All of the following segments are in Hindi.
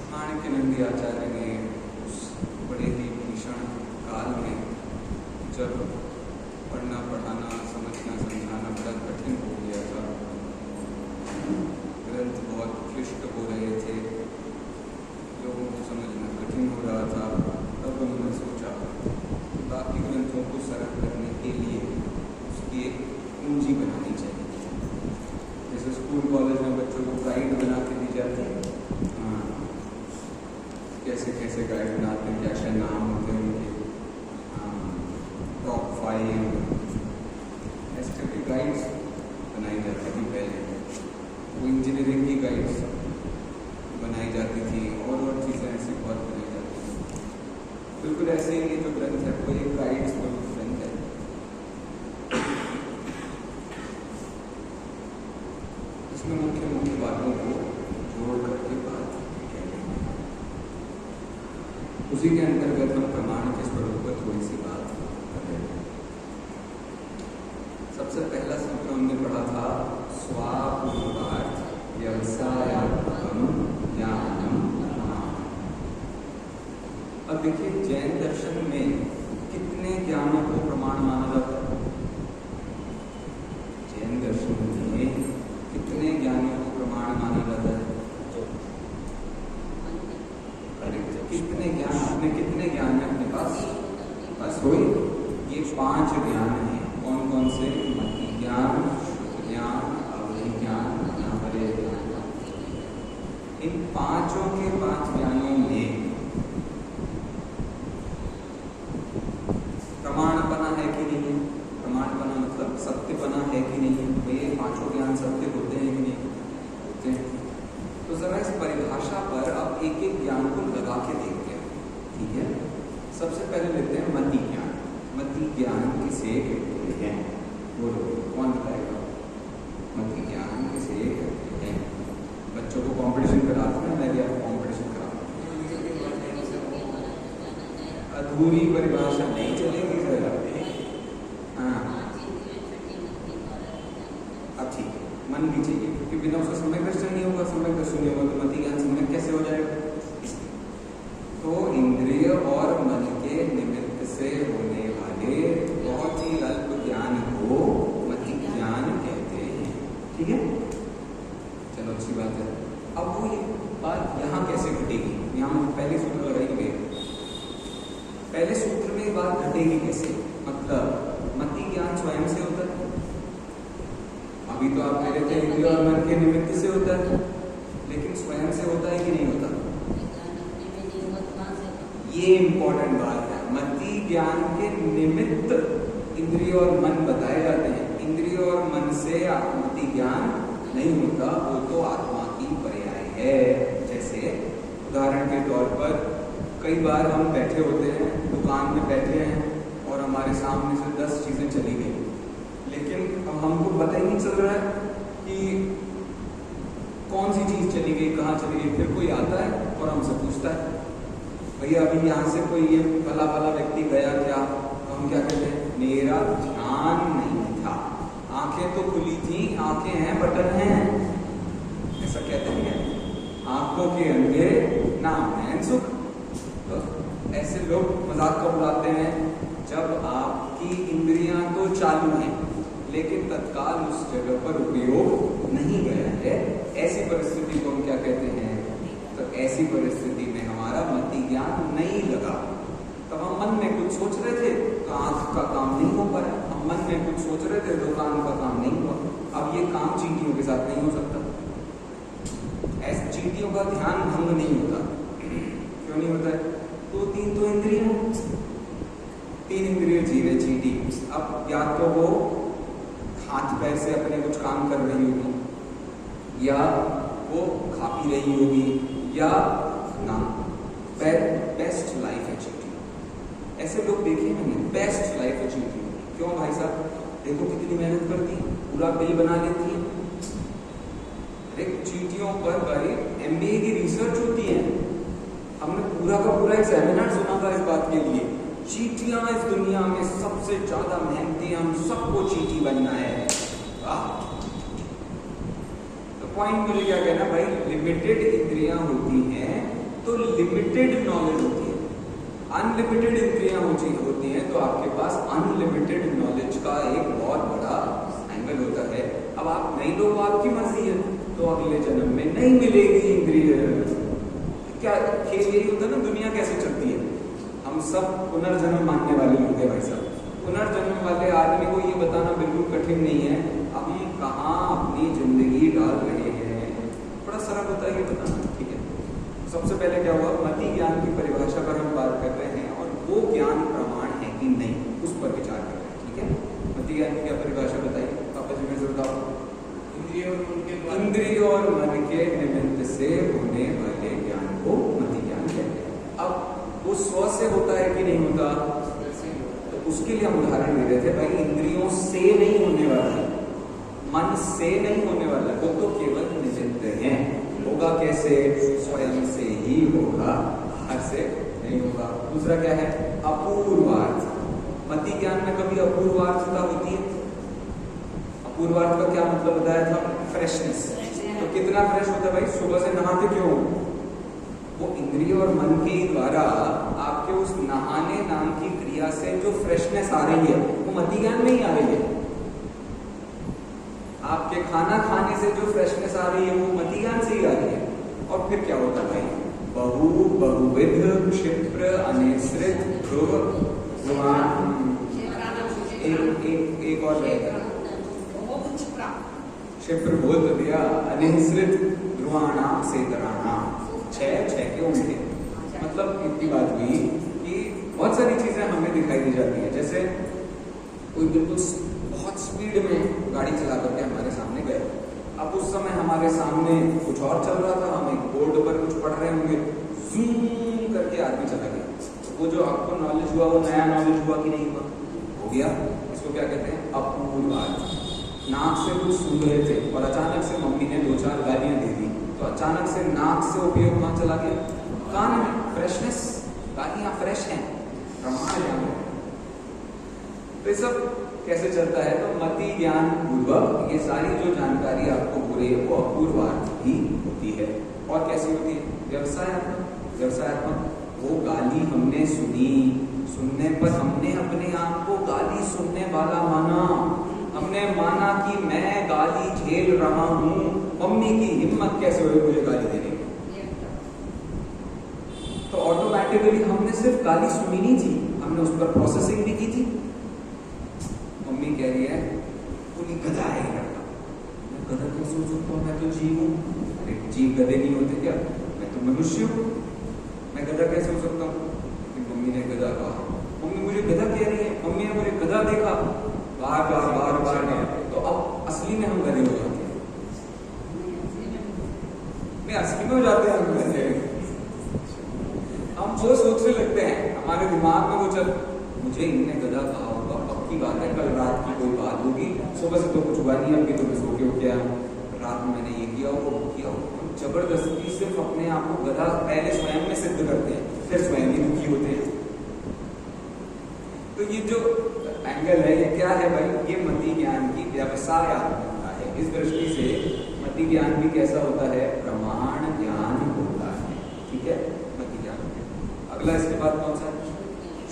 माणिक्यनंदी आचार्य ने उस बड़े ही भीषण काल में जब पढ़ना पढ़ाना समझना समझाना बड़ा कठिन हो गया था, ग्रंथ बहुत क्लिष्ट हो रहे थे, लोगों को समझना कठिन हो रहा था, तब उन्होंने सोचा बाकी ग्रंथों को सरल करने के लिए उसकी एक पूंजी बनानी चाहिए। जैसे स्कूल कॉलेज में बच्चों को गाइड बना के दी जाती है, कैसे कैसे गाइड बनाते हैं, क्या क्या नाम होते हैं उनके, टॉप 5 ऐसे करके गाइड्स बनाई जाती थी पहले। वो इंजीनियरिंग की गाइड्स बनाई जाती थी और चीज़ें ऐसी बहुत बनाई जाती थी। बिल्कुल ऐसे ही ये जो ग्रंथ है वो एक गाइड्स स्वरूप ग्रंथ है। इसमें मुख्य मुख्य बातों को जोड़ करके बात उसी के अंतर्गत हम प्रमाण के स्वरूप पर थोड़ी सी बात करेंगे। सबसे पहला सूत्र हमने पढ़ा था स्वापूर्वार्थ व्यवसायात्मकम ज्ञानम प्रमाण। अब देखिए जैन दर्शन में कितने ज्ञानों को प्रमाण माना जाता है? जैन दर्शन में कितने ज्ञानों को प्रमाण माना जाता है? कितने ज्ञान, आपने कितने ज्ञान है अपने पास? बस वही ये 5 ज्ञान हैं। कौन कौन से? मति ज्ञान, ज्ञान, अभिज्ञान, अनावरे ज्ञान। इन 5 के 5 ज्ञानों में प्रमाणपना है कि नहीं है? प्रमाणपना मतलब सत्यपना है कि नहीं है? तो ये 5 ज्ञान सत्य होते हैं कि नहीं होते हैं? तो जरा इस परिभाषा पर आप एक एक ज्ञान को लगा के देखते हैं, ठीक है? सबसे पहले लेते हैं मति ज्ञान। मति ज्ञान किसे कहते हैं? बोलो, कौन बताएगा? मति ज्ञान किसे कहते हैं? बच्चों को कंपटीशन कराते हैं, मैं भी आपको कंपटीशन कराऊंगा। अधूरी परिभाषा नहीं चलेगी जरा। हाँ, अब ठीक है, मन भी चाहिए क्योंकि बिना उसका सम्यक दर्शन नहीं होगा। सम्यक दर्शन नहीं होगा तो मति ज्ञान सम्यक कैसे हो जाएगा? तो इंद्रिय और मन के निमित्त से होने वाले बहुत ही अल्प ज्ञान को मति ज्ञान कहते हैं, ठीक है? चलो अच्छी बात है। अब वो ये बात यहाँ कैसे घटेगी? यहाँ पहले सूत्र लगाएंगे, पहले सूत्र में बात घटेगी कैसे? मतलब मति ज्ञान स्वयं से होता है। अभी तो आप कह रहे थे इंद्रिय और मन के निमित्त से होता है, लेकिन स्वयं से होता है कि नहीं होता? ये इंपॉर्टेंट बात है। मति ज्ञान के निमित्त इंद्रिय और मन बताए जाते हैं। इंद्रिय और मन से मति ज्ञान नहीं होता, वो तो आत्मा की पर्याय है। जैसे उदाहरण के तौर पर कई बार हम बैठे होते हैं, दुकान में बैठे हैं और हमारे सामने से 10 चीजें चली गई, लेकिन अब हमको पता ही नहीं चल रहा है कि कौन सी चीज चली गई, कहाँ चली गई। फिर कोई आता है और हमसे पूछता है भैया अभी यहाँ से कोई ये भला भला व्यक्ति गया क्या? तो हम क्या कहते हैं? मेरा ध्यान नहीं था, आंखें तो खुली थी, आंखें हैं बटन हैं, ऐसा कहते हैं। आंखों के अंधेरे नाम है सुख। तो ऐसे लोग मजाक का उड़ाते हैं जब आपकी इंद्रियां तो चालू हैं लेकिन तत्काल उस जगह पर उपयोग नहीं गया है। ऐसी परिस्थिति को हम क्या कहते हैं? तो ऐसी परिस्थिति में हमारा मति ज्ञान नहीं लगा। तो हम मन में कुछ सोच रहे थे तो आंख का काम नहीं हो पाया, हम मन में कुछ सोच रहे थे तो कान का काम नहीं हुआ। अब ये काम चींटियों के साथ नहीं हो सकता। ऐसे चींटियों का ध्यान भंग नहीं होता। क्यों क्यों नहीं होता है? तो तीन तो इंद्रियां, तीन इंद्रिय जीव है चींटी। अब या तो वो हाथ पैर से अपने कुछ काम कर रही होगी, या वो खा पी रही होगी, या ना। बेस्ट लाइफ है चींटी। ऐसे लोग देखे मैंने, बेस्ट लाइफ है चींटी। क्यों भाई साहब? देखो कितनी मेहनत करती है, पूरा बिल बना लेती है। चींटियों पर भाई MBA की रिसर्च होती है। हमने पूरा का पूरा एक सेमिनार सुना था इस बात के लिए। चींटियां इस दुनिया में सबसे ज्यादा मेहनती, हम सबको चींटी बनना है। तो पॉइंट मुझे क्या कहना भाई, लिमिटेड इंद्रियां होती हैं तो लिमिटेड नॉलेज होती है। अनलिमिटेड इंद्रियां होती हैं तो आपके पास अनलिमिटेड नॉलेज का एक बहुत बड़ा एंगल होता है। अब आप नहीं लो, आपकी मर्जी है, तो अगले जन्म में नहीं मिलेगी इंद्रिय। क्या खेल यही होता है ना, दुनिया कैसे चलती है। हम सब पुनर्जन्म मानने वाले लोग हैं भाई साहब। पुनर्जन्म वाले आदमी को ये बताना बिल्कुल कठिन नहीं है हम कहाँ अपनी जिंदगी डाल रहे हैं। बड़ा सरल होता है ये बताना, ठीक है। सबसे पहले क्या हुआ, मति ज्ञान की परिभाषा पर हम बात कर रहे हैं और वो ज्ञान प्रमाण है कि नहीं, उस पर विचार कर रहे हैं, ठीक है। मति ज्ञान की क्या परिभाषा बताइए पापा जी, मेरे से बताओ। इंद्रिय और मन के निमित्त से होने वाले ज्ञान को मति ज्ञान कहते हैं। अब वो स्व से होता है कि नहीं होता, तो उसके लिए हम उदाहरण दे रहे थे भाई, इंद्रियों से नहीं होने वाला है, मन से नहीं होने वाला, वो तो केवल निमित्त है। होगा कैसे? स्वयं से ही होगा, बाहर से नहीं होगा। दूसरा क्या है? अपूर्वार्थ। मति ज्ञान में कभी अपूर्वार्थता होती है? अपूर्वार्थ का क्या मतलब बताया था? फ्रेशनेस। तो कितना फ्रेश होता है भाई? सुबह से नहाते क्यों? वो इंद्रिय और मन के द्वारा आपके उस नहाने नाम की क्रिया से जो फ्रेशनेस आ रही है वो मति ज्ञान में ही आ रही है। आपके खाना खाने से जो फ्रेशनेस आ रही है वो मति ज्ञान से ही आ रही है। और फिर क्या होता है भाई? बहुविध क्षिप्र अनिश्रित ध्रुव एक और क्षिप्र बोल तो दिया, अनिश्रित ध्रुवाणाम से दराणाम, छह के उल्टे। मतलब इतनी बात हुई कि बहुत सारी चीजें हमें दिखाई दी जाती है। जैसे कोई बिल्कुल बहुत स्पीड में गाड़ी चला करके हमारे सामने गए, अब उस समय हमारे सामने कुछ और चल रहा था, हम एक बोर्ड पर कुछ पढ़ रहे होंगे, जूम करके आदमी चला गया। तो वो जो आपको नॉलेज हुआ वो नया नॉलेज हुआ कि नहीं हुआ? हो गया। इसको क्या कहते हैं? अपूर्वार्थ। नाक से कुछ सुन रहे थे और अचानक से मम्मी ने 2-4 गालियां दे दी, तो अचानक से नाक से उपयोग कहाँ चला गया? कान में। फ्रेशनेस, गालियां फ्रेश हैं, प्रमाण है। तो ये सब कैसे चलता है? तो मति ज्ञान पूर्वक ये सारी जो जानकारी आपको हो रही है वो अपूर्वार्थ भी होती है। और कैसी होती है? व्यवसायत्मक। वो गाली हमने सुनी, सुनने पर हमने अपने आप को गाली सुनने वाला माना। हमने माना कि मैं गाली झेल रहा हूं, मम्मी की हिम्मत कैसे हुई मुझे गाली देने की। तो ऑटोमेटिकली हमने सिर्फ गाली सुनी नहीं थी, हमने उस पर प्रोसेसिंग भी की थी। मम्मी कह रही है बोली गधा है लड़का। मैं गधा कैसे हो सकता हूँ? मैं तो जीव हूँ। अरे जीव गधे नहीं होते क्या? मैं तो मनुष्य हूँ, मैं गधा कैसे हो सकता हूँ? मम्मी ने गधा कहा, मम्मी मुझे गधा कह रही है, मम्मी ने मुझे गधा देखा बार बार गया। तो अब असली में हम गधे हो जाते हैं। नहीं, असली में हो जाते हैं हम गधे। हम वो सोचने लगते हैं, हमारे दिमाग में वो चल, मुझे इनने गधा कहा होगा, पक्की बात है, कल रात की कोई बात होगी, सुबह से तो कुछ हुआ नहीं, अभी तो मैं सो के उठ गया, रात में मैंने ये किया वो किया। जबरदस्ती सिर्फ अपने आप को गधा पहले स्वयं में सिद्ध करते हैं, फिर स्वयं ही दुखी होते हैं। तो ये जो एंगल है ये क्या है भाई? ये मति ज्ञान की व्यवसायत्मकता है। इस दृष्टि से मति ज्ञान भी कैसा होता है? प्रमाण ज्ञान होता है, ठीक है। मति ज्ञान। अगला इसके बाद कौन सा?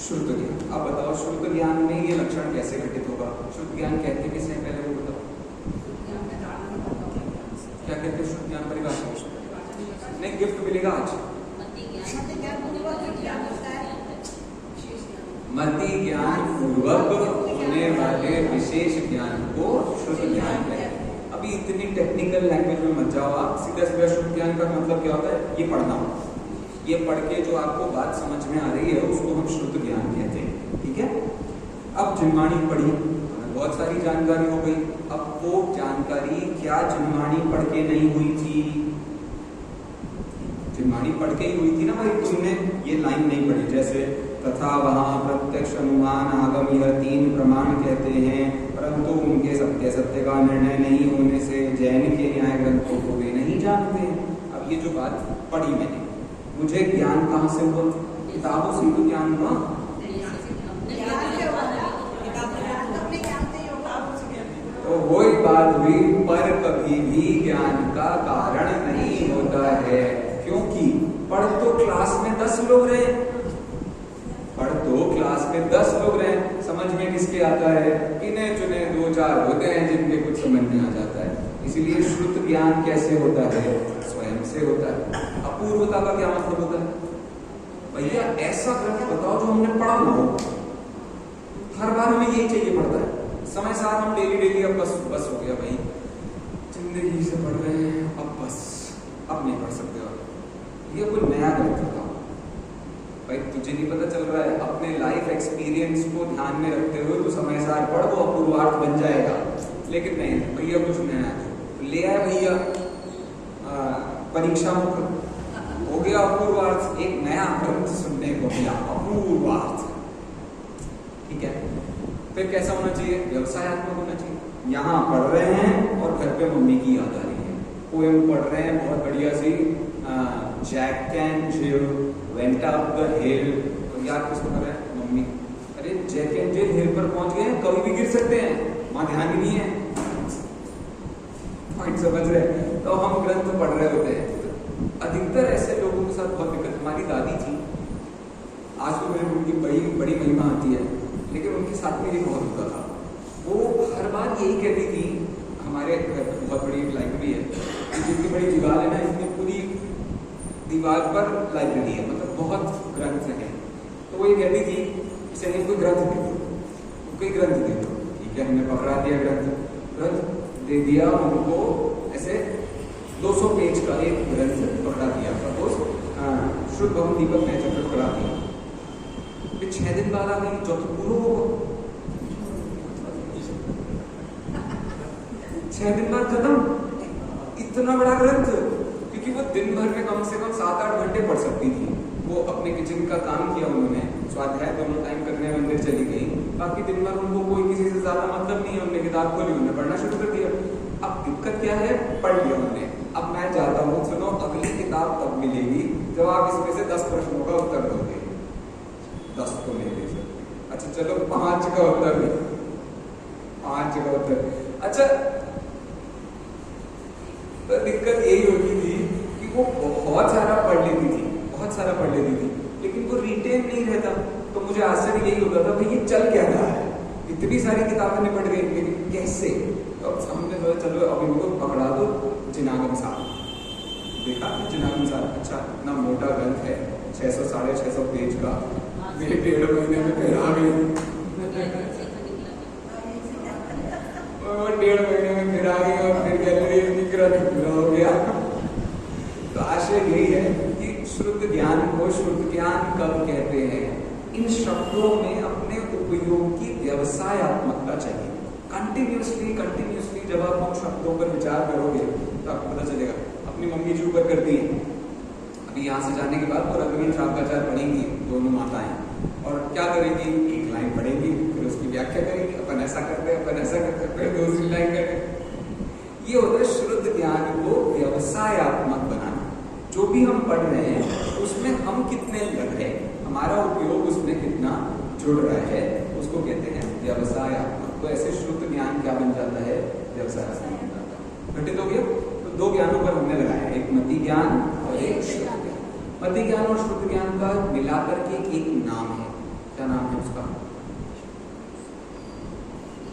श्रुत ज्ञान। अब बताओ श्रुत ज्ञान में ये लक्षण कैसे घटित होगा? श्रुत ज्ञान कहते किसे हैं पहले वो बताओ? क्या कहते हैं श्रुत ज्ञान परिभाषा? नहीं, गिफ्ट मिलेगा आज। मति ज्ञान पूर्वक होने वाले विशेष ज्ञान को श्रुत ज्ञान कहते हैं। अभी इतनी टेक्निकल लैंग्वेज में मत जाओ आप, सीधा सीधा श्रुत ज्ञान का मतलब क्या होता है? ये पढ़ना, ये पढ़ के जो आपको बात समझ में आ रही है उसको हम श्रुत ज्ञान कहते हैं, ठीक है। अब जिनवाणी पढ़ी, बहुत सारी जानकारी हो गई। अब वो जानकारी क्या जिनवाणी पढ़ के नहीं हुई थी? जिनवाणी पढ़ के ही हुई थी ना भाई, तुमने ये लाइन नहीं पढ़ी। जैसे तथा वहां प्रत्यक्ष अनुमान आगम यह 3 प्रमाण कहते हैं, परंतु उनके सत्य का निर्णय नहीं होने से जैन के न्याय ग्रंथों को वे नहीं जानते। अब ये जो बात पढ़ी मैंने, मुझे ज्ञान कहाँ से हुआ? किताबों से तो ज्ञान हुआ। तो वही बात हुई, पर कभी भी ज्ञान का कारण नहीं होता है, क्योंकि पढ़ तो क्लास में 10 लोग रहे, पढ़ तो क्लास में 10 लोग रहे, समझ में किसके आता है? गिने चुने 2-4 होते हैं जिनके कुछ समझ में आ जाता है। इसीलिए श्रुत ज्ञान कैसे होता है? स्वयं से होता है। अपूर्वता का क्या मतलब होता है? भैया ऐसा ग्रंथ बताओ जो हमने पढ़ा हो। हर बार हमें यही चाहिए पड़ता है, समय साथ हम डेली अब बस हो गया भाई, जिंदगी से पढ़ रहे हैं, अब बस, अब नहीं पढ़ सकते। और ये कोई नया ग्रंथ बताओ भाई, तुझे नहीं पता चल रहा है, अपने लाइफ एक्सपीरियंस को ध्यान में रखते हुए तो समय सार पढ़, वो अपूर्वार्थ बन जाएगा। लेकिन नहीं भैया, कुछ नया ले आए भैया, परीक्षा मुख हो गया अपूर्वार्थ, एक नया ग्रंथ सुनने को मिला, अपूर्वार्थ, ठीक है। फिर कैसा होना चाहिए? व्यवसायत्मक होना चाहिए। यहाँ पढ़ रहे हैं और घर पे मम्मी की याद आ रही है, पोएम पढ़ रहे हैं बहुत बढ़िया सी, Jack and Jill went up the hill, तो याद किसको कर रहे हैं? मम्मी। अरे जैक एंड जिल हिल पर पहुंच गए, कभी भी गिर सकते हैं, वहां ध्यान ही नहीं है, पॉइंट समझ रहे। तो हम ग्रंथ पढ़ रहे होते हैं। अधिकतर ऐसे लोगों के साथ बहुत दिक्कत। हमारी दादी थी, आज तो मेरे उनकी बड़ी महिमा आती है, लेकिन उनके साथ में ये बहुत होता था। वो हर बार यही कहती थी, हमारे घर पर बहुत बड़ी लाइब्रेरी है, जितनी बड़ी दीवार है ना, इतनी पूरी दीवार पर लाइब्रेरी है, मतलब बहुत ग्रंथ हैं। तो वो ये कहती थी, चलिए कोई ग्रंथ दे दो, कोई ग्रंथ दे दो, ठीक है। हमने पकड़ा दिया ग्रंथ दे दिया उनको, ऐसे 200 पेज का एक ग्रंथ पकड़ा दिया, सपोज शुद्ध भवन दीपक ने चक्र पकड़ा दिया। फिर 6 दिन बाद आ गई, जो तो पूरा होगा, 6 दिन बाद खत्म। इतना बड़ा ग्रंथ, क्योंकि वो दिन भर में कम से कम 7-8 घंटे पढ़ सकती थी। वो अपने किचन का काम किया उन्होंने, स्वाध्याय दोनों टाइम करने मंदिर चली गई, बाकी दिन भर उनको कोई किसी से ज्यादा मतलब नहीं है। उन्होंने किताब खोली, उन्होंने पढ़ना शुरू कर दिया। अब दिक्कत क्या है? पढ़ लिया उन्होंने, अब मैं जाता हूँ, सुनो अगली किताब तब मिलेगी जब आप इसमें से 10 प्रश्नों का उत्तर दोगे। 10 तो नहीं दे सकते, अच्छा चलो 5 का उत्तर, 5 का उत्तर, अच्छा। तो दिक्कत यही होती थी कि वो बहुत सारा पढ़ लेती थी, लेकिन वो रिटेन नहीं रहता। तो मुझे आश्चर्य यही होता था भाई ये चल क्या रहा है, इतनी सारी किताबें निपट गई, लेकिन कैसे? तो अब हमने सोचा चलो अब इनको पकड़ा दो जिनागम साहब। देखा जिनागम साहब, अच्छा इतना मोटा ग्रंथ है, 600-650 पेज का, मेरे 1.5 महीने में फिर आ गई, 1.5 महीने में फिर आ गई, और फिर गैलरी ग्रंथ पूरा हो गया। तो आशय यही है कि शुद्ध ज्ञान को शुद्ध ज्ञान कब कहते हैं? इन शब्दों में अपने उपयोग की व्यवसायत्मकता चाहिए। कंटिन्यूसली जब आप उन शब्दों पर विचार करोगे तो आपको पता चलेगा। अपनी मम्मी जी ऊपर करती है, अभी यहाँ से जाने के बाद वो रघुवीर शाकाचार्य पढ़ेंगी दोनों माताएं, और क्या करेंगी? एक लाइन पढ़ेंगी, फिर उसकी व्याख्या करेंगी, अपन ऐसा करते, फिर दूसरी लाइन करेंगे। ये होता है शुद्ध ज्ञान को व्यवसायत्मक बनाना। जो भी हम पढ़ रहे हैं उसमें हम कितने लग रहे हैं, हमारा उपयोग उसमें कितना जुड़ रहा है, उसको कहते हैं व्यवसायत्मक। तो ऐसे शुद्ध ज्ञान क्या बन जाता है? व्यवसायत्मक बन जाता है। घटित हो गया। तो 2 ज्ञानों पर हमने लगाया, एक मति ज्ञान और एक शुद्ध ज्ञान। मति ज्ञान और शुद्ध ज्ञान का मिलाकर के एक नाम है, क्या नाम है उसका?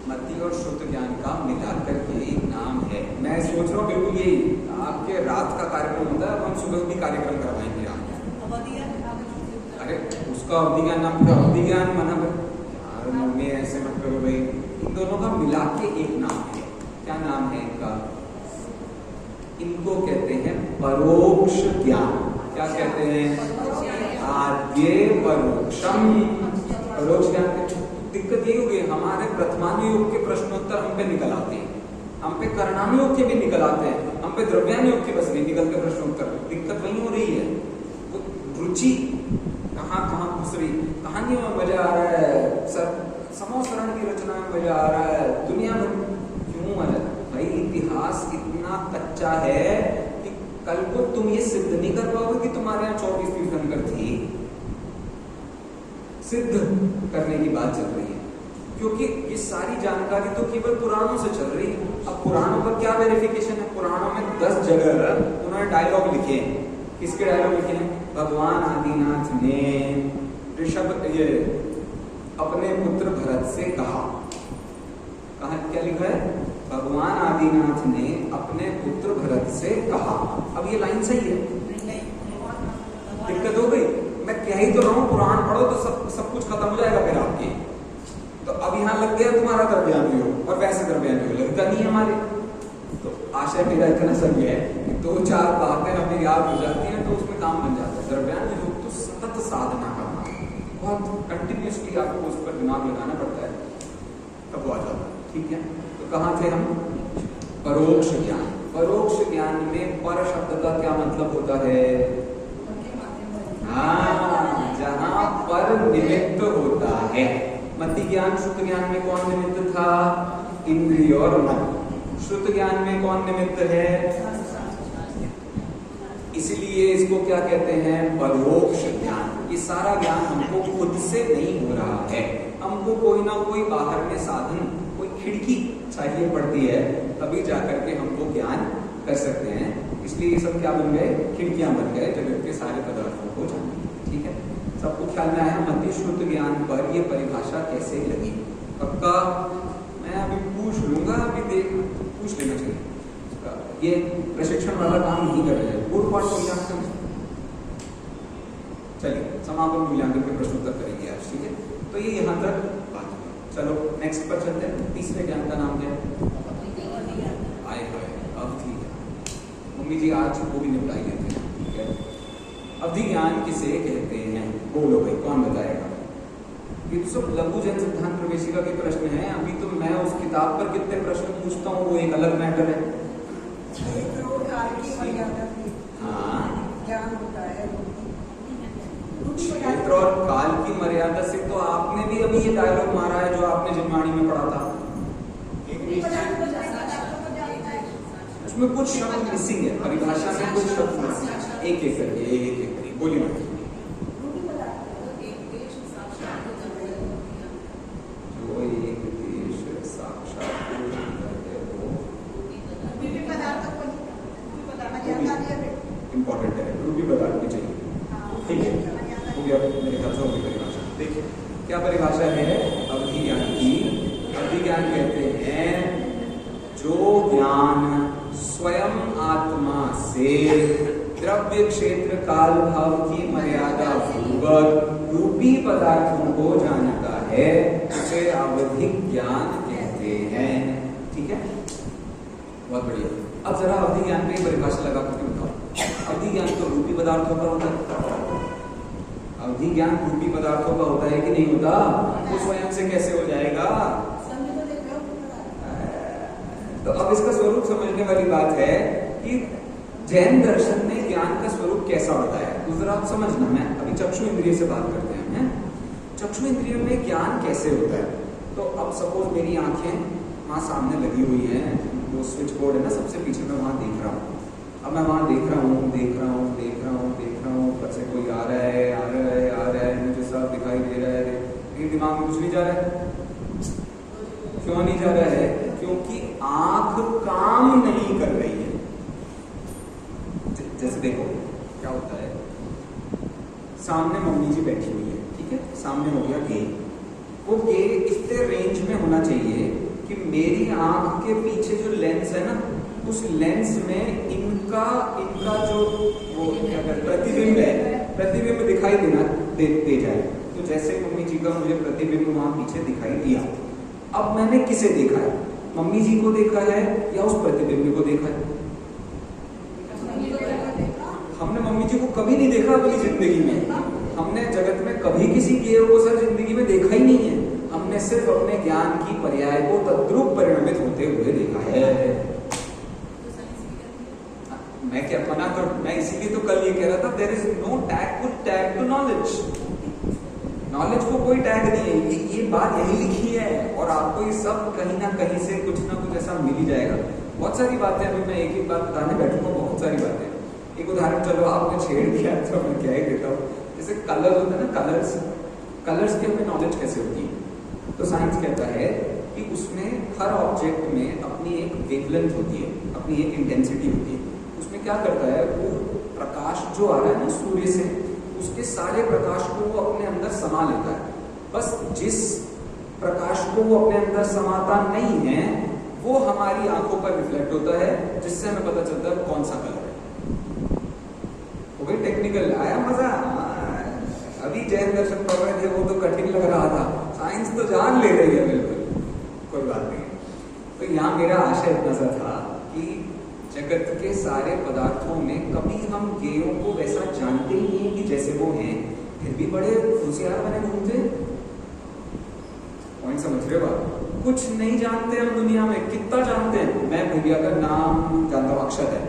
मति और शुद्ध ज्ञान का मिलाकर के एक नाम है। मैं सोच रहा हूँ बिल्कुल यही, आपके रात का कार्यक्रम होता है, हम सुबह भी कार्यक्रम करवाएंगे यहाँ। अरे उसका अवधि ज्ञान नाम क्या? अवधि ज्ञान माना यार, मम्मी ऐसे मत करो भाई। इन दोनों का मिला के एक नाम है। क्या नाम है इनका? इनको कहते हैं परोक्ष ज्ञान। क्या कहते हैं? आद्ये परोक्षम। परोक्ष ज्ञान। दिक्कत ये हो गई, हमारे प्रथमानुयोग के प्रश्नोत्तर हम पे निकल आते हैं, हम पे करणानुयोग के भी निकल आते हैं, हम पे द्रव्यानुयोग के बस नहीं निकलते प्रश्नोत्तर। दिक्कत वही हो रही है, वो रुचि कहाँ घुस रही। कहानियों में मजा आ रहा है, समोसरण की रचना में मजा आ रहा है, दुनिया में क्यों मजा? भाई इतिहास इतना कच्चा है कि कल को तुम ये सिद्ध नहीं कर पाओगे कि तुम्हारे यहाँ 24 तीर्थंकर थी। सिद्ध करने की बात चल रही है, क्योंकि ये सारी जानकारी तो केवल पुराणों से चल रही है। अब पुराणों पर क्या वेरिफिकेशन है? पुराणों में 10 जगह उन्होंने डायलॉग लिखे हैं। किसके डायलॉग लिखे हैं? भगवान आदिनाथ ने ऋषभ ये अपने पुत्र भरत से कहा। क्या लिखा है? भगवान आदिनाथ ने अपने पुत्र भरत से कहा। अब ये लाइन सही है? दिक्कत हो गई। मैं कह ही तो रहा हूं, पुराण पढ़ो तो सब कुछ खत्म हो जाएगा फिर आपके। तो अब यहाँ लग गया तुम्हारा द्रव्यानुयोग, और वैसे द्रव्यानुयोग लगता नहीं हमारे। तो आशय मेरा इतना सही है कि 2-4 बातें हमें याद हो जाती हैं तो उसमें काम बन जाता है। द्रव्यानुयोग तो सतत साधना करना, बहुत कंटिन्यूसली आपको उस पर दिमाग लगाना पड़ता है, तब वो आ जाता है। ठीक है, तो कहाँ थे हम? परोक्ष ज्ञान। परोक्ष ज्ञान में पर शब्द का क्या मतलब होता है? हाँ, जहाँ पर निमित्त होता है। मति ज्ञान श्रुत ज्ञान में कौन निमित्त था? इंद्रिय और मन। श्रुत ज्ञान में कौन निमित्त है? इसलिए इसको क्या कहते हैं? परोक्ष ज्ञान। ये सारा ज्ञान हमको खुद से नहीं हो रहा है, हमको कोई ना कोई बाहर में साधन, कोई खिड़की चाहिए पड़ती है, तभी जाकर के हमको ज्ञान कर सकते हैं। इसलिए ये सब क्या बन गए? खिड़कियां बन गए जगत के सारे पदार्थों को जानने। ठीक है, सबको ख्याल में आया? मति श्रुत ज्ञान पर ये परिभाषा कैसे लगी? पक्का मैं अभी पूछ लूंगा, अभी देख पूछ लेना चाहिए। ये प्रशिक्षण वाला काम नहीं कर रहे हैं, पूर्व पाठ मूल्यांकन। चलिए समापन मूल्यांकन के प्रश्नोत्तर करेंगे आज। ठीक है, तो ये यहाँ तक बात है। चलो नेक्स्ट पर चलते हैं। तीसरे ज्ञान का नाम क्या है? आए हाय, अवधि ज्ञान। मम्मी जी आज वो भी निपटाई लेते हैं। ठीक है, अवधि ज्ञान किसे कहते हैं? बोलो भाई, कौन बताएगा? ये तो सब लघु जन सिद्धांत प्रवेशिका के प्रश्न है। अभी तो मैं उस किताब पर कितने प्रश्न पूछता हूँ वो एक अलग मैटर है। हाँ, क्षेत्र और काल की मर्यादा से तो आपने भी अभी ये डायलॉग मारा है जो आपने जिनवाणी में पढ़ा था। उसमें कुछ शब्द मिसिंग है, परिभाषा में कुछ शब्द मिसिंग है। एक एक करके बोलिए। जो एक देश साक्षात इंपॉर्टेंट है, रूपी पदार्थ भी चाहिए। ठीक है, हो गया मेरे ख्याल से होगी परिभाषा। देखिए क्या परिभाषा है अवधि ज्ञान की? अवधि ज्ञान कहते हैं जो ज्ञान स्वयं आत्मा से द्रव्य क्षेत्र काल भाव की मर्यादा पूर्वक रूपी पदार्थों को जानता है, उसे अवधि ज्ञान कहते हैं। ठीक है, बहुत बढ़िया। अब जरा अवधि ज्ञान की परिभाषा लगा करके बताओ। अवधि ज्ञान तो रूपी पदार्थों का होता है। अवधि ज्ञान रूपी पदार्थों का होता है कि नहीं होता? वो स्वयं से कैसे हो जाएगा? तो अब इसका स्वरूप समझने वाली बात है कि जैन दर्शन ने ज्ञान का स्वरूप कैसा बताया। तो जरा आप समझना, मैं अभी चक्षु इंद्रिय से बात करते हैं। चक्षु इंद्रियों में ज्ञान कैसे होता है? तो अब सपोज मेरी आंखें वहां सामने लगी हुई हैं, वो स्विच बोर्ड है ना सबसे पीछे, मैं वहां देख रहा हूँ। अब मैं वहां देख रहा हूँ, ऊपर से कोई आ रहा है, मुझे सब दिखाई दे रहा है, लेकिन दिमाग में कुछ नहीं जा रहा है। क्यों नहीं जा रहा है? क्योंकि आंख काम नहीं कर रही है। जैसे देखो क्या होता है, सामने मम्मी जी बैठी हुई है, ठीक है, सामने हो गया गे। वो गे इतने रेंज में होना चाहिए कि मेरी आंख के पीछे जो लेंस है ना, उस लेंस में इनका जो वो क्या कहते प्रतिबिंब है, प्रतिबिंब दिखाई दे जाए। तो जैसे मम्मी जी का मुझे प्रतिबिंब वहां पीछे दिखाई दिया, अब मैंने किसे देखा है? मम्मी जी को देखा है या उस प्रतिबिंब को देखा है? हमने मम्मी जी को कभी नहीं देखा अपनी जिंदगी में। हमने जगत में कभी किसी गेय को सर जिंदगी में देखा ही नहीं है। हमने सिर्फ अपने ज्ञान की पर्याय को तद्रूप परिणमित होते हुए देखा है। मैं क्या मना कर, मैं इसीलिए तो कल ये कह रहा था, there is no tag to knowledge. Knowledge को कोई टैग नहीं है, ये बात यही लिखी है और आपको ये सब कहीं ना कहीं से कुछ ना कुछ ऐसा मिल ही जाएगा। बहुत सारी बातें, अभी मैं एक बात बताने बैठूंगा, बहुत सारी बातें। एक उदाहरण चलो आपने छेड़ दिया तो मैं क्या ही देता हूँ। जैसे कलर होता है ना, कलर्स की हमें नॉलेज कैसे होती है? तो साइंस कहता है कि उसमें हर ऑब्जेक्ट में अपनी एक वेवलेंथ होती है, अपनी एक इंटेंसिटी होती है। उसमें क्या करता है, वो प्रकाश जो आ रहा है ना सूर्य से, उसके सारे प्रकाश को वो अपने अंदर समा लेता है। बस जिस प्रकाश को वो अपने अंदर समाता नहीं है वो हमारी आंखों पर रिफ्लेक्ट होता है, जिससे हमें पता चलता है कौन सा कलर है। वो भी टेक्निकल आया मजा। अभी जैन दर्शन पढ़ रहे थे, वो तो कठिन लग रहा था, साइंस तो जान ले रही है बिल्कुल, कोई बात नहीं। तो यहाँ मेरा आशय इतना सा था कि जगत के सारे पदार्थों में कभी हम गेयों को वैसा जानते ही नहीं कि जैसे वो हैं, फिर भी बड़े होशियार बने घूमते। पॉइंट समझ रहे हो आप? कुछ नहीं जानते हम दुनिया में, कितना जानते हैं। मैं भैया का नाम जानता हूँ, अक्षर है,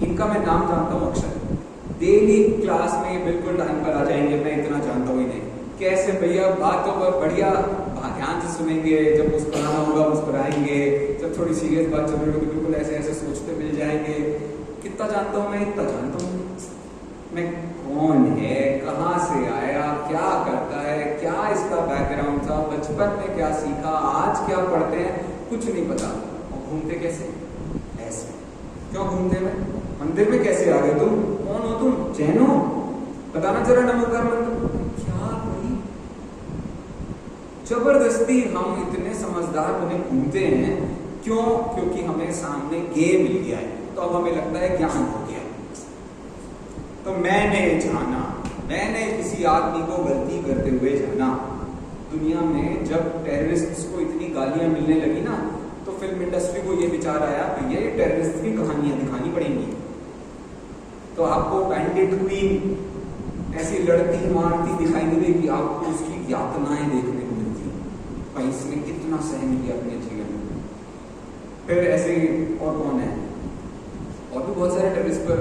इनका मैं नाम जानता हूँ अक्षर। डेली क्लास में बिल्कुल टाइम पर आ जाएंगे, मैं इतना जानता हूँ इन्हें। कैसे भैया बातों पर बढ़िया ध्यान से सुनेंगे, जब मुस्कुराना होगा मुस्कुराएंगे, जब थोड़ी सीरियस बात चल रही होगी बिल्कुल ऐसे ऐसे सोचते मिल जाएंगे। कितना जानता हूँ मैं, इतना जानता हूँ मैं कौन है, कहाँ से आया, क्या करता है, क्या इसका बैकग्राउंड था, बचपन में क्या सीखा, आज क्या पढ़ते हैं, कुछ नहीं पता। और घूमते कैसे? ऐसे। क्यों घूमते हैं? मंदिर में कैसे आ गए तुम? कौन हो तुम? जैन हो? बताना जरा नमोकार मंत्र। क्या भाई, जबरदस्ती हम इतने समझदार बने घूमते हैं। क्यों? क्योंकि हमें सामने गेय मिल गया है, तो अब हमें लगता है ज्ञान हो गया। तो मैंने जाना, मैंने किसी आदमी को गलती करते हुए जाना। दुनिया में जब टेररिस्ट्स को इतनी गालियां मिलने लगी ना, तो फिल्म इंडस्ट्री को ये विचार आया भैया ये टेररिस्ट की कहानियां दिखानी पड़ेंगी। तो आपको बैंडिट क्वीन ऐसी लड़ती मारती दिखाई नहीं देगी, आपको उसकी यातनाएं देखने को मिलती भाई इसने कितना सहन किया अपने जीवन में। फिर ऐसे और कौन है, और भी बहुत सारे टेररिस्ट पर,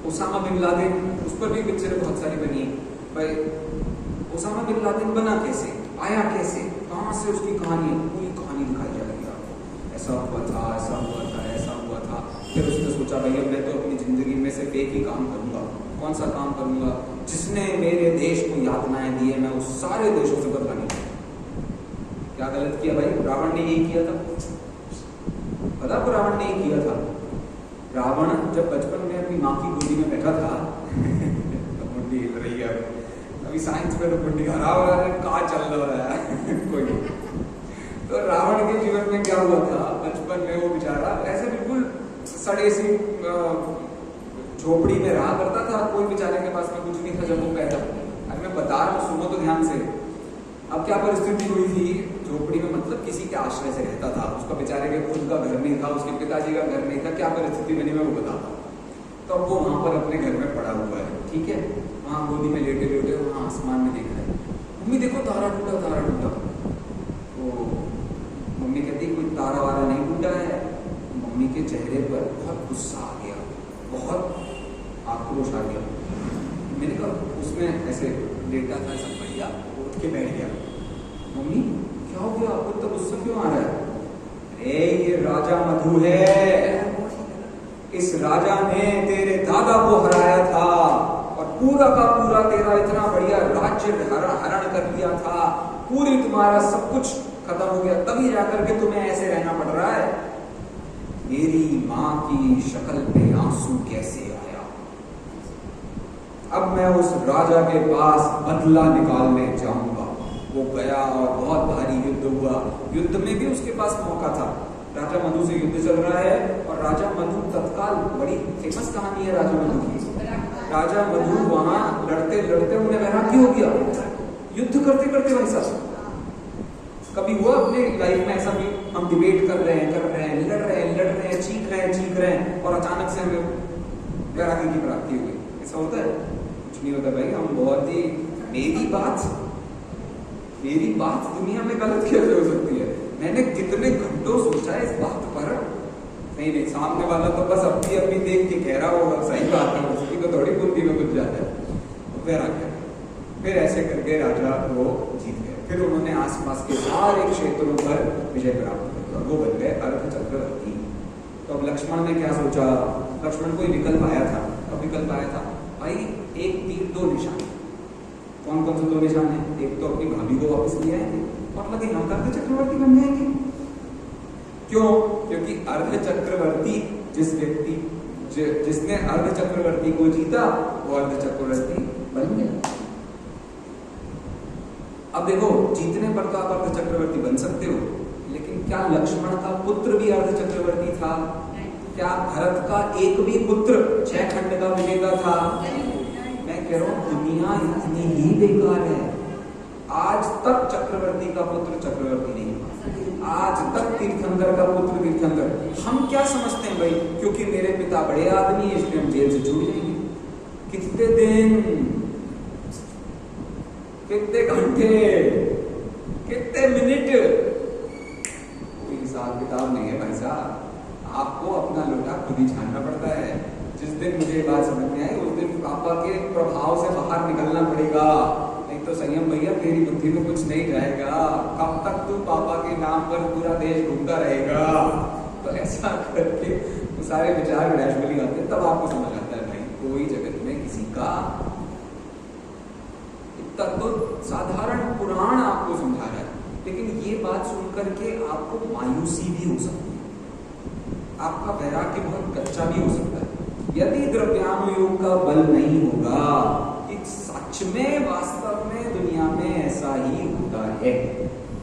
ओसामा बिन लादेन, उस पर भी पिक्चर बहुत सारी बनी है। भाई ओसामा बिन लादेन बना कैसे, आया कैसे, कहाँ से उसकी कहानी, पूरी कहानी दिखाई जाएगी आपको। ऐसा हुआ था, ऐसा हुआ था, ऐसा हुआ था। फिर उसने सोचा भैया मैं तो अपनी जिंदगी में सिर्फ एक ही काम करूंगा। कौन सा काम करूंगा? जिसने मेरे देश को यातनाएं दी है मैं उस सारे देशों से बदला नहीं। क्या गलत किया भाई? रावण ने यही किया था। पता आपको रावण ने यही किया था? रावण जब बचपन में अपनी माँ की गोदी में बैठा था मुंडी हिल रही है अभी साइंस में, तो मुंडी रावण कहाँ चल रहा है कोई नहीं। तो रावण के जीवन में क्या हुआ था, बचपन में वो बेचारा ऐसे बिल्कुल सड़े सी झोपड़ी में रहा करता था। कोई बेचारे के पास में कुछ नहीं था जब वो पैदा। अरे मैं बता रहा हूँ, सुनो तो ध्यान से। अब क्या परिस्थिति हुई थी, झोपड़ी में मतलब किसी के आश्रय से रहता था, उसका बेचारे के खुद का घर नहीं था, उसके पिताजी का घर नहीं था। क्या परिस्थिति बनी मैं वो बताता हूँ। तो अब वो वहां पर अपने घर में पड़ा हुआ है, ठीक है, वहां गोदी में लेटे लेटे वहां आसमान में देख रहा है। मम्मी देखो तारा टूटा, तारा टूटा। तो मम्मी कहती कोई तारा वारा नहीं टूटा है। मम्मी के चेहरे पर बहुत गुस्सा आ गया, बहुत आक्रोश आ गया। मैंने कहा, उसमें ऐसे लेटा था ऐसा बढ़िया, उठ के बैठ गया। मम्मी क्या हो गया, आपको तो गुस्सा क्यों आ रहा है? अरे ये राजा मधु है, इस राजा ने तेरे दादा को हराया था और पूरा का पूरा तेरा इतना बढ़िया राज्य हरण कर लिया था, पूरी तुम्हारा सब कुछ खत्म हो गया, तभी जाकर के तुम्हें ऐसे रहना पड़ रहा है। मेरी माँ की शक्ल पे आंसू कैसे आया? अब मैं उस राजा के पास बदला निकालने जाऊंगा। वो गया और बहुत भारी युद्ध हुआ। युद्ध में भी उसके पास मौका था। राजा मधु से युद्ध चल रहा है और राजा मधु तत्काल, बड़ी फेमस कहानी है राजा मधु की। राजा मधु वहां लड़ते लड़ते उन्हें वैराग्य हो गया, युद्ध करते करते भाई साहब। कभी हुआ अपने लाइफ में ऐसा भी, हम डिबेट कर रहे हैं, लड़ रहे हैं, चीख रहे हैं और अचानक से हमें वैराग्य की प्राप्ति हुई? ऐसा होता है? कुछ नहीं होता भाई। हम बहुत ही मेरी बात दुनिया में गलत कैसे हो सकती है? मैंने कितने घंटों सोचा है इस बात पर। नहीं, सामने वाला तो बस अपनी देख के कह रहा होगा, सही बात है, उसकी तो थोड़ी बुद्धि में कुछ जाता है। फिर आ गया, फिर ऐसे करके राजा वो जीत गए। फिर उन्होंने आसपास के सारे क्षेत्रों पर विजय प्राप्त किया, वो बन गए अर्ध चक्रवर्ती। तो अब लक्ष्मण ने क्या सोचा? लक्ष्मण को विकल्प आया था। अब विकल्प आया था भाई, एक तीर दो निशान। कौन कौन से दो निशान है? एक तो अपनी भाभी को वापस ले आएंगे, मतलब कि हम अर्ध चक्रवर्ती बन जाएंगे। क्यों? क्योंकि अर्ध चक्रवर्ती जिसने अर्ध चक्रवर्ती को जीता वो अर्ध चक्रवर्ती बन गया। अब देखो, जीतने पर तो आप अर्ध चक्रवर्ती बन सकते हो, लेकिन क्या लक्ष्मण का पुत्र भी अर्ध चक्रवर्ती था? क्या भरत का एक भी पुत्र 6 खंड का विजेता था? मैं कह रहा हूं दुनिया इतनी ही बेकार है। आज तक चक्रवर्ती का पुत्र चक्रवर्ती नहीं हुआ, आज तक तीर्थंकर का पुत्र तीर्थंकर। हम क्या समझते हैं भाई, क्योंकि मेरे पिता बड़े आदमी है इसलिए हम जेल से छूट जाएंगे। कितने दिन, कितने घंटे, कितने मिनट, कोई हिसाब किताब नहीं है भाई साहब। आपको अपना लोटा खुद ही छानना पड़ता है। जिस दिन मुझे बात समझ में आई उस दिन पापा के प्रभाव से बाहर निकलना पड़ेगा, नहीं तो संयम भैया तेरी बुद्धि में कुछ नहीं जाएगा। कब तक तू पापा के नाम पर पूरा देश घूमता रहेगा? तो ऐसा करके वो सारे विचार ग्रेजुअली आते हैं, तब आपको समझ आता है भाई कोई जगत में किसी का तो साधारण पुराण आपको समझा रहा है, लेकिन ये बात सुनकर के आपको मायूसी भी हो सकती है, आपका वैराग्य बहुत कच्चा भी हो सकता है। यदि द्रव्यानुयोग का बल नहीं होगा कि सच में वास्तव में दुनिया में ऐसा ही होता है।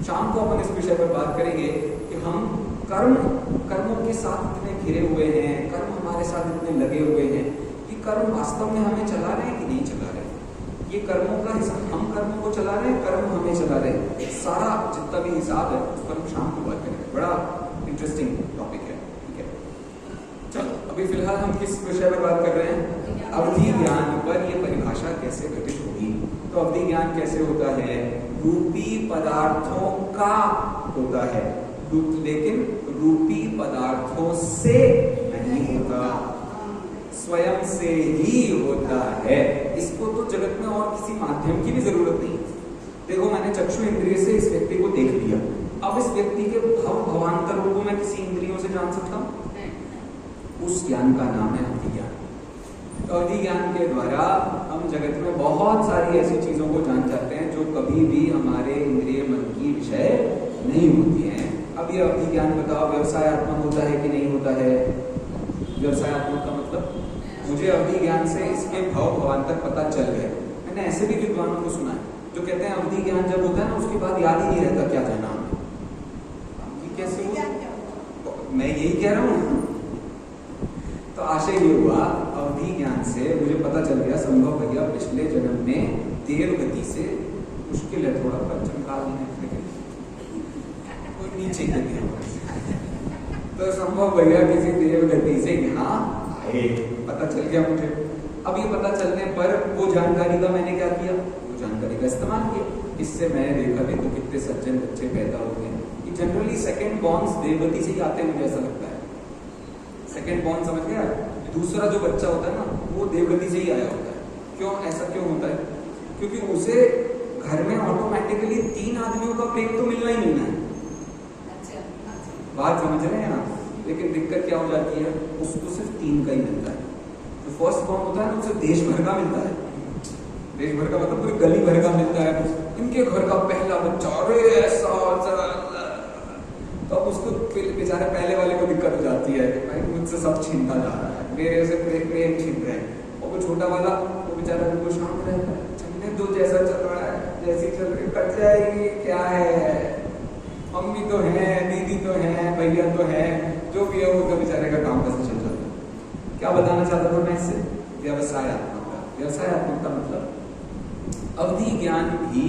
शाम को अपन इस विषय पर बात करेंगे कि हम कर्मों के साथ इतने घिरे हुए हैं, कर्म हमारे साथ इतने लगे हुए हैं कि कर्म वास्तव में हमें चला रहे हैं कि नहीं चला रहे। ये कर्मों का हिसाब, हम कर्मों को चला रहे हैं, कर्म हमें चला रहे हैं, सारा जितना भी हिसाब है उस पर हम शाम को बात करेंगे। बड़ा इंटरेस्टिंग टॉपिक है, ठीक है। चलो अभी फिलहाल हम किस विषय पर बात कर रहे हैं? अवधि ज्ञान पर। ये परिभाषा कैसे घटित होगी? तो अवधि ज्ञान कैसे होता है? रूपी पदार्थों का होता है, लेकिन रूपी पदार्थों से नहीं होता, स्वयं से ही होता है। इसको तो जगत में और किसी माध्यम की भी जरूरत नहीं। देखो, मैंने चक्षु इंद्रिय से इस व्यक्ति को देख लिया, अब इस व्यक्ति के भवांतरों को मैं किसी इंद्रियों से जान सकता हूँ? उस ज्ञान का नाम है अवधि ज्ञान। तो अवधि ज्ञान के द्वारा हम जगत में बहुत सारी ऐसी चीजों को जान जाते हैं जो कभी भी हमारे इंद्रिय मन की विषय नहीं होती हैं। अब ये अवधि ज्ञान बताओ व्यवसायत्मक होता है कि नहीं होता है? व्यवसायत्मक का मतलब मुझे अवधि ज्ञान से इसके भवांतर पता चल गए। मैंने ऐसे भी विद्वानों को सुना है जो कहते हैं अवधि ज्ञान जब होता है ना उसके बाद याद ही नहीं रहता क्या जाना हमने। कैसे हुआ? मैं यही कह रहा हूँ। तो आशय ये हुआ अवधि ज्ञान से मुझे पता चल गया संभव भैया पिछले जन्म में देव गति से, मुश्किल है थोड़ा पंचम काल में नीचे गिर गया, तो संभव भैया किसी देव गति से यहाँ आए, पता चल गया मुझे। अब ये पता चलने पर वो जानकारी का मैंने क्या किया? वो जानकारी का इस्तेमाल किया। इससे मैंने देखा देखो कितने सज्जन बच्चे पैदा होते हैं कि जनरली सेकंड बॉर्न्स देवगति से ही आते हैं, मुझे ऐसा लगता है। सेकंड बॉर्न समझ गया? दूसरा जो बच्चा होता है ना वो देवगति से ही आया होता है। क्यों? ऐसा क्यों होता है? क्योंकि उसे घर में ऑटोमेटिकली 3 आदमियों का प्रेम तो मिलना ही मिलना है। बात समझ रहे हैं आप? लेकिन दिक्कत क्या हो जाती है, उसको सिर्फ 3 का ही मिलता है। जो फर्स्ट बॉर्न होता है ना उसे देश भर का मिलता है। देश भर का मतलब पूरी गली भर का मिलता है। इनके घर का पहला बच्चा, अरे ऐसा, तो उसको बेचारे पहले वाले को दिक्कत हो जाती है कि भाई मुझसे सब छीनता जा रहा है, मेरे से प्रेम छीन रहे हैं। और वो छोटा वाला वो बेचारा बिल्कुल शांत रहता है, चलने दो जैसा चल रहा है, जैसी चल रही कट जाएगी, क्या है, मम्मी तो है, दीदी तो है, भैया तो है, जो भी है वो तो बेचारे का काम कैसे चल जाता है। क्या बताना चाहता था मैं इससे? व्यवसायत्मकता। व्यवसायत्मकता मतलब अवधि ज्ञान भी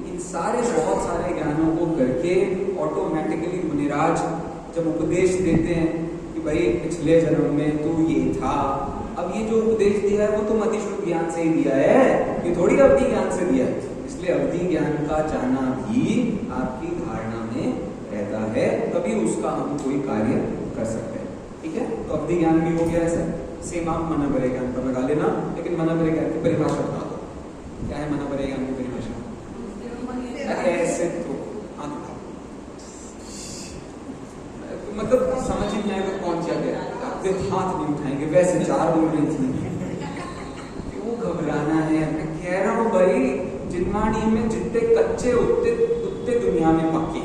इन सारे बहुत सारे ज्ञानों को करके ऑटोमेटिकली मुनिराज जब उपदेश देते हैं कि भाई पिछले जन्म में तू ये था, अब ये जो उपदेश दिया है वो तुम अतिशुद्ध ज्ञान से ही दिया है, ये थोड़ी अवधि ज्ञान से दिया है। इसलिए अवधि ज्ञान का जाना भी आपकी धारणा में रहता है, तभी उसका हम कोई कार्य कर सकते हैं। ठीक है, तो अवधि ज्ञान भी हो गया है सर। सेम आप मना परे ज्ञान पर लगा लेना, लेकिन मना परे ज्ञान की परिभाषा बता दो, क्या है मना परे ज्ञान की परिभाषा? ऐसे तो मतलब समझ ही नहीं आएगा कौन क्या कह रहा है, आप हाथ नहीं उठाएंगे, वैसे 4 बोल रही थी, क्यों घबराना है? मैं कह रहा हूँ भाई, जिनवाणी में जितने कच्चे उतने दुनिया में पक्के,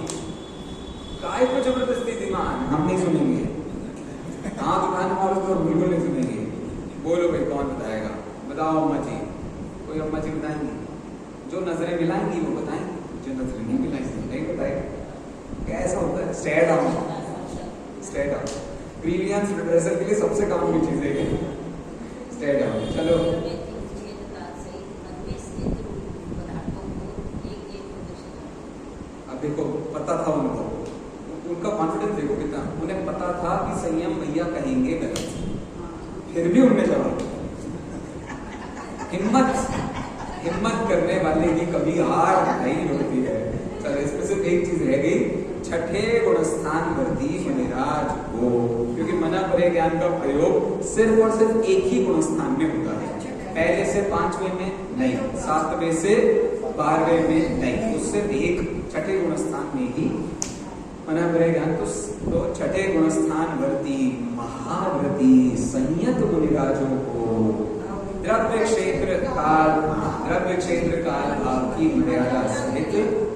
काय को जबरदस्ती दिमाग हम नहीं सुनेंगे। हाँ दुकान वालों तो बिल्कुल नहीं सुनेंगे। बोलो भाई कौन बताएगा? बताओ अम्मा जी, कोई अम्मा जी बताएंगी? जो नजरें मिलाएंगी वो बताएंगी, जो नजरें नहीं मिलाएंगी नहीं बताएंगे। कैसा होता है? स्टेट डाउन ग्रीवियंस रिड्रेसल के लिए सबसे काम की चीज है स्टेट डाउन। चलो अब देखो, पता था उनको, उनका कॉन्फिडेंस देखो कितना, उन्हें पता था कि संयम भैया कहेंगे गलत, फिर भी उन्हें जवाब। हिम्मत करने वाले की कभी हार नहीं होती है। चलो इसमें सिर्फ एक चीज रह गई, छठे गुणस्थान वर्ती मनिराज हो, क्योंकि मना परे ज्ञान का प्रयोग सिर्फ और सिर्फ एक ही गुणस्थान में होता है, पहले से 5वें में नहीं, 7वें से 12वें में नहीं, उससे एक छठे गुणस्थान में ही मना परे ज्ञान। तो छठे गुणस्थान वर्ती महाव्रती संयत मुनिराजों को द्रव्य क्षेत्र काल भाव की मर्यादा सहित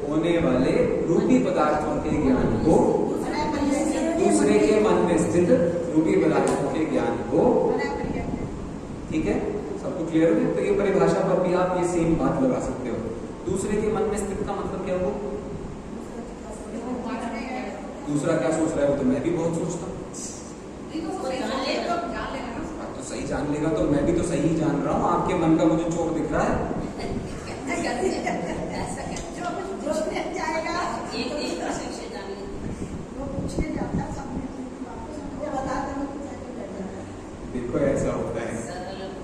होने वाले रूपी पदार्थों के ज्ञान को, दूसरे के मन में स्थित रूपी पदार्थों के ज्ञान को, ठीक है, सबको क्लियर हो गया? तो ये परिभाषा पर भी आप ये सेम बात लगा सकते हो। दूसरे के मन में स्थित का मतलब क्या हो? दूसरा क्या सोच रहा है वो तो मैं भी बहुत सोचता हूँ, तो सही जान लेगा तो मैं भी तो सही जान रहा हूँ, आपके मन का मुझे चोर दिख रहा है। देखो ऐसा होता है,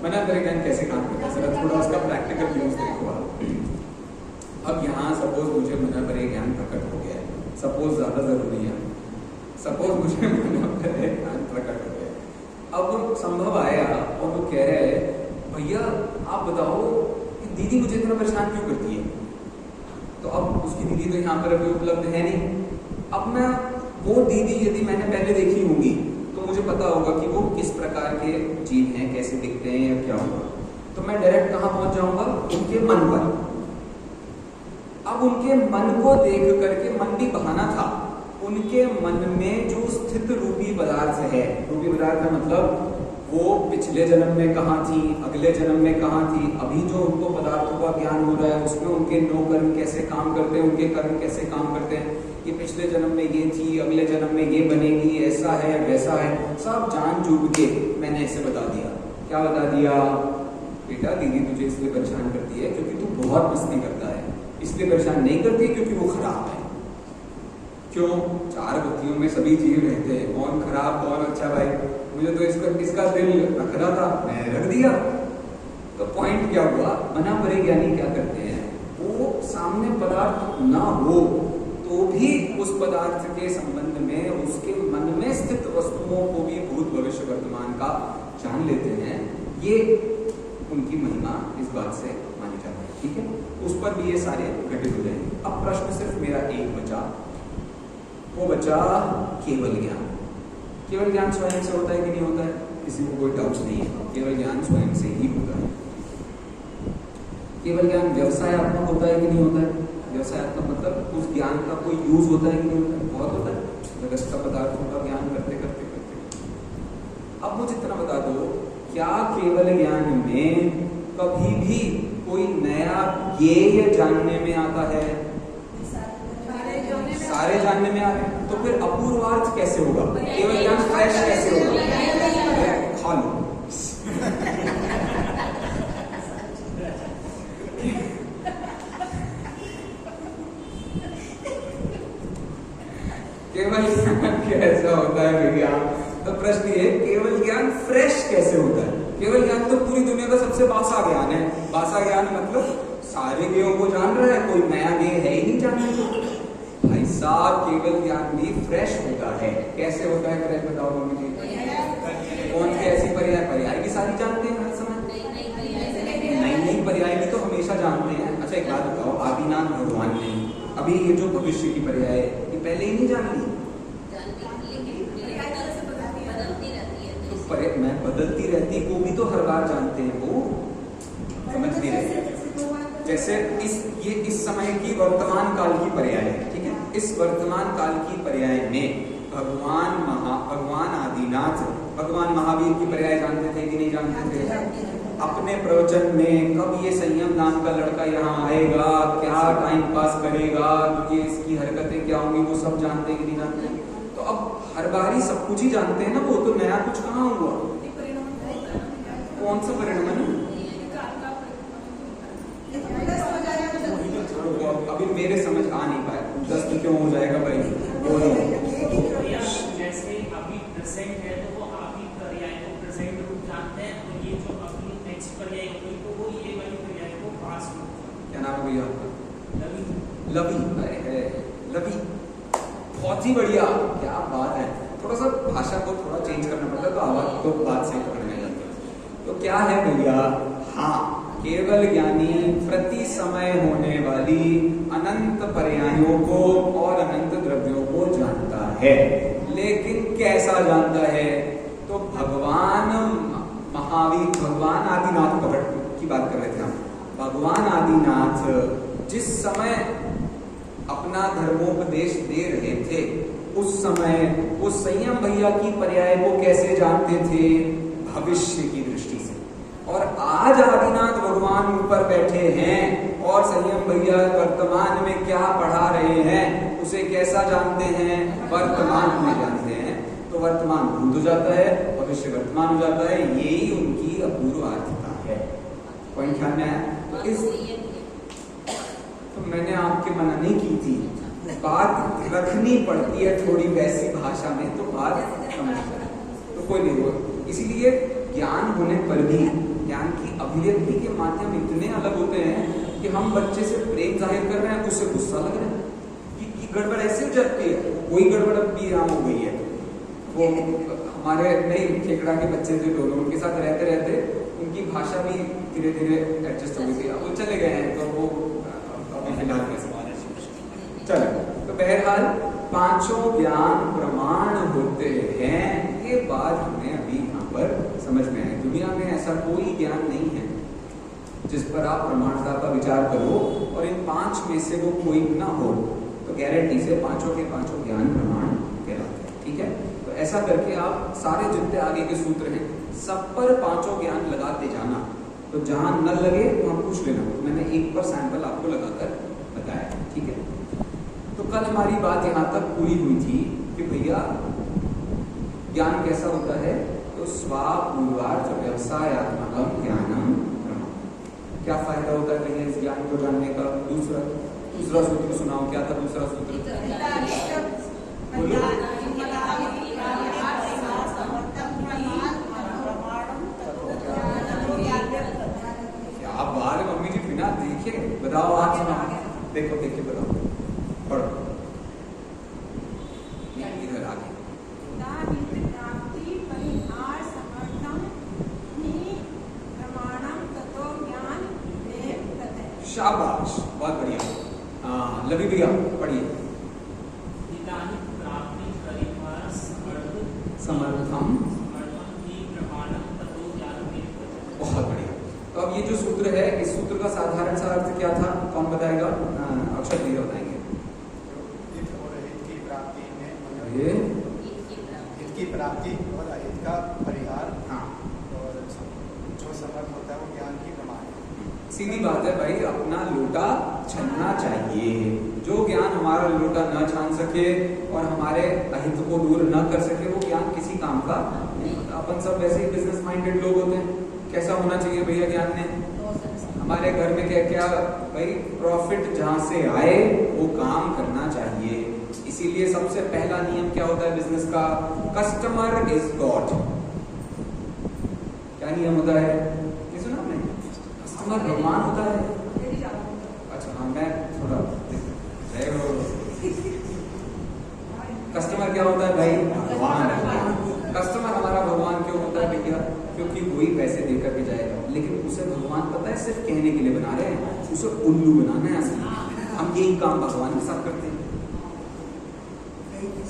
मना परे ज्ञान कैसे काम करता है, जरा थोड़ा उसका प्रैक्टिकल यूज देखो आप। अब यहाँ सपोज मुझे मना परे ज्ञान प्रकट हो गया है, सपोज ज्यादा जरूरी है, सपोज मुझे मना परे ज्ञान प्रकट हो गया, अब संभव आया और वो कह रहे हैं भैया आप बताओ कि दीदी मुझे इतना परेशान क्यों करती है? तो अब उसकी दीदी तो यहाँ पर अभी उपलब्ध है नहीं। अब मैं वो दीदी यदि मैंने पहले देखी होंगी तो मुझे पता होगा कि वो किस प्रकार के जीव हैं, कैसे दिखते हैं या क्या होगा, तो मैं डायरेक्ट कहाँ पहुंच जाऊंगा? उनके मन पर। अब उनके मन को देख करके, मन भी बहाना था, उनके मन में जो स्थित रूपी पदार्थ है, रूपी पदार्थ का मतलब वो पिछले जन्म में कहाँ थी, अगले जन्म में कहाँ थी, अभी जो उनको पदार्थों का ज्ञान हो रहा है उसमें उनके 9 कर्म कैसे काम करते हैं, उनके कर्म कैसे काम करते हैं, ये पिछले जन्म में ये थी, अगले जन्म में ये बनेगी, ऐसा है वैसा है, सब जान चूक के मैंने ऐसे बता दिया। क्या बता दिया? बेटा दीदी तुझे इसलिए परेशान करती है क्योंकि तू बहुत मस्ती करता है, इसलिए परेशान नहीं करती क्योंकि वो खराब है। क्यों? 4 बुद्धियों में सभी जीव रहते हैं, कौन खराब कौन अच्छा? भाई मुझे तो इसका दिल रखना था, मैं रख दिया। तो पॉइंट क्या हुआ? मना परे ज्ञानी क्या करते हैं, वो सामने पदार्थ ना हो तो भी उस पदार्थ के संबंध में उसके मन में स्थित वस्तुओं को भी भूत भविष्य वर्तमान का जान लेते हैं। ये उनकी महिमा इस बात से मानी जाती है। ठीक है, उस पर भी ये सारे घटित हो जाएंगे। अब प्रश्न सिर्फ मेरा एक बचा, वो बचा केवल ज्ञान। केवल ज्ञान स्वयं से होता है कि नहीं होता है? किसी को कोई डाउट नहीं है, केवल ज्ञान स्वयं से ही होता है। केवल ज्ञान व्यवसायत्मक होता है कि नहीं होता है? व्यवसायत्मक मतलब उस ज्ञान का कोई यूज होता है कि नहीं होता है? बहुत होता है, व्यवस्था पदार्थों का ज्ञान करते करते करते। अब मुझे इतना बता दो, क्या केवल ज्ञान में कभी भी कोई नया ज्ञेय जानने में आता है? सारे जानने में आ रहे हैं, तो फिर अपूर्वार्थ कैसे होगा? केवल ज्ञान फ्रेश कैसे होगा? खा लो। केवल ज्ञान कैसा होता है भैया? तो प्रश्न ये, केवल ज्ञान फ्रेश कैसे होता है? केवल ज्ञान तो पूरी दुनिया का सबसे बासा ज्ञान है। बासा ज्ञान मतलब सारे ज्ञों को जान रहा है, कोई नया ज्ञ है ही नहीं जानने को। भाई साहब केवल ज्ञान भी फ्रेश होता है। कैसे होता है फ्रेश, बताओ मम्मी जी। कौन सी ऐसी पर्याय, पर्याय भी सारी जानते हैं हर समय? नहीं, पर्याय भी तो हमेशा जानते हैं। अच्छा एक बात बताओ, आदिनाथ भगवान ने अभी ये जो भविष्य की पर्याय है ये पहले ही नहीं जान ली? तो मैं बदलती रहती वो भी तो हर बार जानते हैं, वो समझ नहीं रहे। जैसे इस समय की वर्तमान काल की पर्याय है, ठीक है। इस वर्तमान काल की पर्याय में भगवान आदिनाथ, भगवान महावीर की पर्याय जानते थे कि नहीं जानते थे? अपने प्रवचन में कब ये संयम नाम का लड़का यहाँ आएगा, क्या टाइम पास करेगा, ये इसकी हरकतें क्या होंगी, वो सब जानते हैं कि नहीं जानते? तो अब हर बार ही सब कुछ ही जानते हैं ना, वो तो नया कुछ कहाँ हुआ? कौन सा परिणाम? अभी मेरे समझ आ नहीं पाया, 10 तो क्यों हो जाएगा भाई? जैसे अभी प्रेजेंट है तो वो अभी पर्याय को प्रेजेंट रूप जानते हैं, और ये जो अभी नेक्स्ट पर्याय होगी तो वो ये वाली पर्याय को पास्ट रूप। क्या नाम है भैया आपका? लवी। लवी बहुत ही बढ़िया, क्या बात है। थोड़ा सा भाषा को थोड़ा चेंज करना पड़ता है तो आवाज तो बात सही पकड़ने लगती है। तो क्या है भैया? हाँ, केवल ज्ञानी प्रति समय होने वाली अनंत पर्यायों को और अनंत द्रव्यों को जानता है। लेकिन कैसा जानता है? तो भगवान महावीर, भगवान आदिनाथ की बात कर रहे थे हम। भगवान आदिनाथ जिस समय अपना धर्मोपदेश दे रहे थे उस समय वो संयम भैया की पर्याय को कैसे जानते थे? भविष्य की दृष्टि से। और आज आदिनाथ भगवान ऊपर बैठे हैं और संयम भैया वर्तमान में क्या पढ़ा रहे हैं उसे कैसा जानते हैं? वर्तमान में जानते हैं। तो वर्तमान भूत हो जाता है, भविष्य वर्तमान हो जाता है। यही उनकी अपूर्वार्थता है। पॉइंट ध्यान में आया? तो मैंने आपके मना नहीं की थी, बात रखनी पड़ती है थोड़ी वैसी भाषा में तो बात समझ तो कोई नहीं हुआ। इसीलिए ज्ञान होने पर भी ज्ञान की अभिव्यक्ति के माध्यम इतने अलग होते हैं कि हम बच्चे से प्रेम जाहिर कर रहे हैं, उससे गुस्सा लग रहा है कि गड़बड़ ऐसे हो जाती है। वही गड़बड़ अब भी यहाँ हो गई है। वो हमारे नहीं खेकड़ा के बच्चे जो दोनों, उनके साथ रहते रहते उनकी भाषा भी धीरे धीरे एडजस्ट हो गई थी। वो चले गए हैं तो वो अभी फिलहाल चलो। तो बहरहाल पांचों ज्ञान प्रमाण होते हैं, ये बात हमें अभी यहाँ पर समझ में आई। दुनिया में ऐसा कोई ज्ञान नहीं है जिस पर आप प्रमाणता का विचार करो और इन 5 में से वो कोई ना हो तो गारंटी से पांचों के पांचों ज्ञान प्रमाण कहलाते हैं। ठीक है, तो ऐसा करके आप सारे जितने आगे के सूत्र हैं सब पर पांचों ज्ञान लगाते जाना। तो जहां न लगे वहां पूछ लेना। तो मैंने एक पर सैंपल आपको लगाकर बताया। ठीक है, तो कल हमारी बात यहाँ तक पूरी हुई थी कि भैया ज्ञान कैसा होता है? तो स्वापूर्वार्थ व्यवसायात्मकम ज्ञानम ब्रह्म। क्या फायदा होता है भैया इस ज्ञान को जानने का? दूसरा सूत्र सुनाओ, क्या था दूसरा सूत्र? बोलो। क्या बात है मम्मी जी, बिना देखे बताओ। आज सुनाओ, देखो देख के बताओ, पढ़ो इधर आगे। शाबाश, बहुत बढ़िया। लवी भैया पढ़िए। समर्थम, बहुत बढ़िया। तो अब ये जो सूत्र है, इस सूत्र का साधारण सा अर्थ क्या था? कौन बताएगा? अक्षर भैया बताएंगे। हित की प्राप्ति और अहित का परिहार। हाँ, और जो समर्थ होता है वो ज्ञान की प्रमाण। सीधी बात है भाई, अपना लोटा छानना चाहिए। जो ज्ञान हमारा लोटा न छान सके और हमारे अहित को दूर न कर सके वो ज्ञान किसी काम का नहीं होता। अपन सब वैसे ही बिजनेस माइंडेड लोग होते हैं। कैसा होना चाहिए भैया ज्ञान ने? हमारे घर में क्या क्या भाई, प्रॉफिट जहां से आए वो काम करना चाहिए। इसीलिए सबसे पहला नियम क्या होता है बिजनेस का? Customer is God. क्या क्या नियम होता है? ये सुना आपने? कस्टमर भगवान होता है। अच्छा हाँ, मैं थोड़ा कस्टमर क्या होता है भाई? भगवान। कस्टमर हमारा भगवान क्यों होता है भैया? क्योंकि वही पैसे देकर के जाएगा, लेकिन उसे भगवान पता है सिर्फ कहने के लिए बना रहे हैं, उसे उल्लू बनाना है असली। हम यही काम भगवान के साथ करते हैं,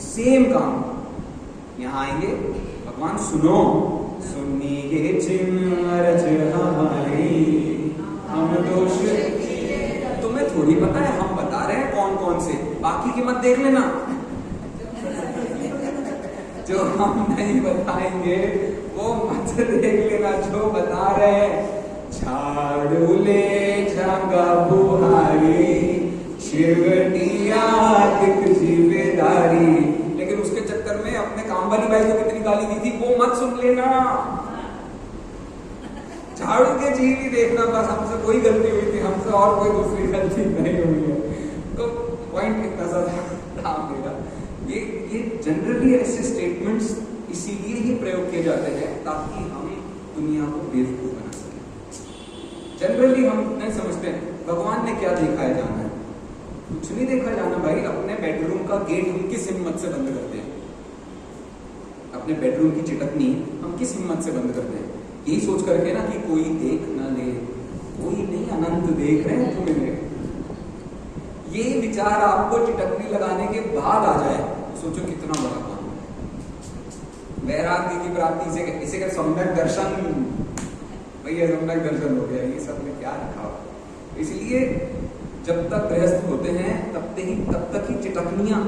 सेम काम। यहाँ आएंगे भगवान, सुनो सुननी के चिन्ह हम दोष, तुम्हें थोड़ी पता है, हम बता रहे हैं कौन कौन से, बाकी की मत देख लेना। जो हम नहीं बताएंगे वो मत देख लेना, जो बता रहे हैं। झाड़ू ले जागा बुहारी, शिवटिया जिम्मेदारी, लेकिन उसके चक्कर में अपने काम वाली बाई को कितनी गाली दी थी वो मत सुन लेना। झाड़ू के जी भी देखना, बस हमसे कोई गलती हुई थी, हमसे और कोई दूसरी गलती नहीं हुई है। तो पॉइंट इतना सा था मेरा। ये जनरली ऐसे स्टेटमेंट्स इसीलिए ही प्रयोग किए जाते हैं ताकि हम दुनिया को बेवकूफ बना सकें। जनरली हम नहीं समझते भगवान ने क्या देखा है जाना है, कुछ नहीं देखा जाना भाई। अपने बेडरूम का गेट हम किस हिम्मत से बंद करते हैं? अपने बेडरूम की चिटकनी हम किस हिम्मत से बंद करते हैं? यही सोच करके ना कि कोई देख ना ले, कोई नहीं, अनंत देख रहे हैं तुम्हें। ये विचार आपको चिटकनी लगाने के बाद आ जाए, सोचो कितना बड़ा काम है। वैराग्य की प्राप्ति से इसे क्या सम्यक दर्शन, भैया सम्यक दर्शन हो गया, ये सब में क्या रखा हो। इसलिए जब तक गृहस्थ होते हैं तब तक ही चिटकनियां,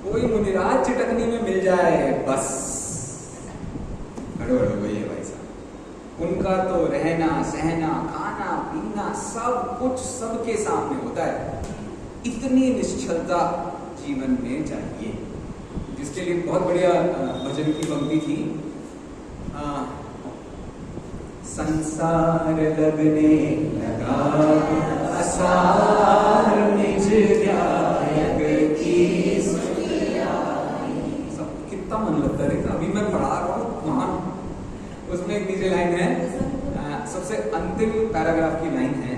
कोई मुनिराज चिटकनी में मिल जाए बस हड़ो हड़ो भैया भाई साहब। उनका तो रहना सहना खाना पीना सब कुछ सबके सामने होता है। इतनी निश्चलता जीवन में चाहिए, जिसके लिए बहुत बढ़िया भजन की पंक्ति थी। संसार लगने लगा असार निज ध्यायक की, सब कितना मन लगता है। अभी मैं पढ़ा रहा हूँ वहां, उसमें एक नीचे लाइन है, सबसे अंतिम पैराग्राफ की लाइन है,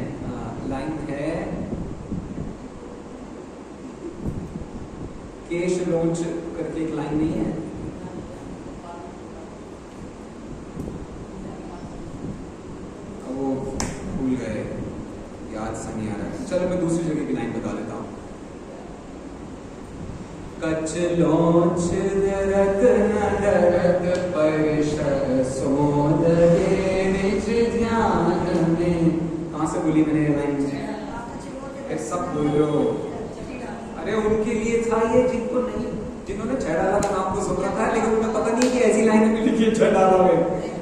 केश लोच करके एक लाइन नहीं है, वो भूल गए, याद से नहीं आ रहा है। चलो मैं दूसरी जगह की लाइन बता देता हूँ। कच लोच दरत न डरत परिश सोद निज ध्यान में। कहाँ से बोली मैंने ये लाइन? सब बोल रहे हो। अरे उनके लिए था ये जिनको नहीं, जिन्होंने छेड़ाला का नाम तो सुन रखा है, लेकिन उन्हें पता नहीं कि ऐसी लाइन भी लिखी है छेड़ाला में,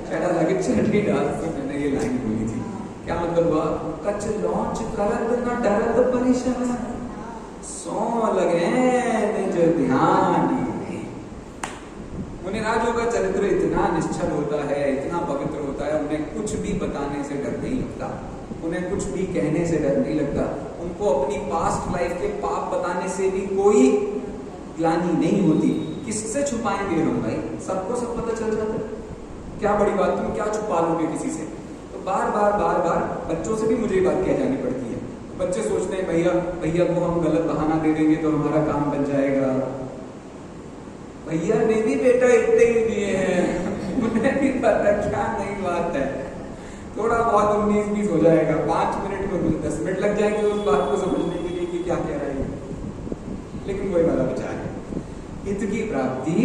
छेड़ाला के छठी डाल से मैंने ये लाइन बोली थी। क्या मतलब हुआ? कच लॉन्च करत न डरत परिशा सो लगे निज ध्यान। मुनिराजों का चरित्र इतना निश्चल होता है, इतना पवित्र होता है, उन्हें कुछ भी बताने से डर नहीं लगता, उन्हें कुछ भी कहने से डर नहीं लगता, उनको अपनी पास्ट लाइफ के पाप बताने से भी कोई ग्लानि नहीं होती। किससे छुपाएंगे हम भाई? सबको सब पता चल जाता है, क्या बड़ी बात, तुम क्या छुपा लोगे किसी से? तो बार बार बच्चों से भी मुझे ये बात कह जानी पड़ती है। बच्चे सोचते हैं भैया को हम गलत बहाना दे देंगे तो हमारा काम बन जाएगा। भैया ने भी बेटा इतने ही दिए हैं, उन्हें भी पता क्या नई बात है, थोड़ा बहुत 19-20 हो जाएगा, 5 मिनट में 10 मिनट लग जाएंगे उस बात को समझने के लिए कि क्या कह रहा है। लेकिन वही वाला विचार है, हित की प्राप्ति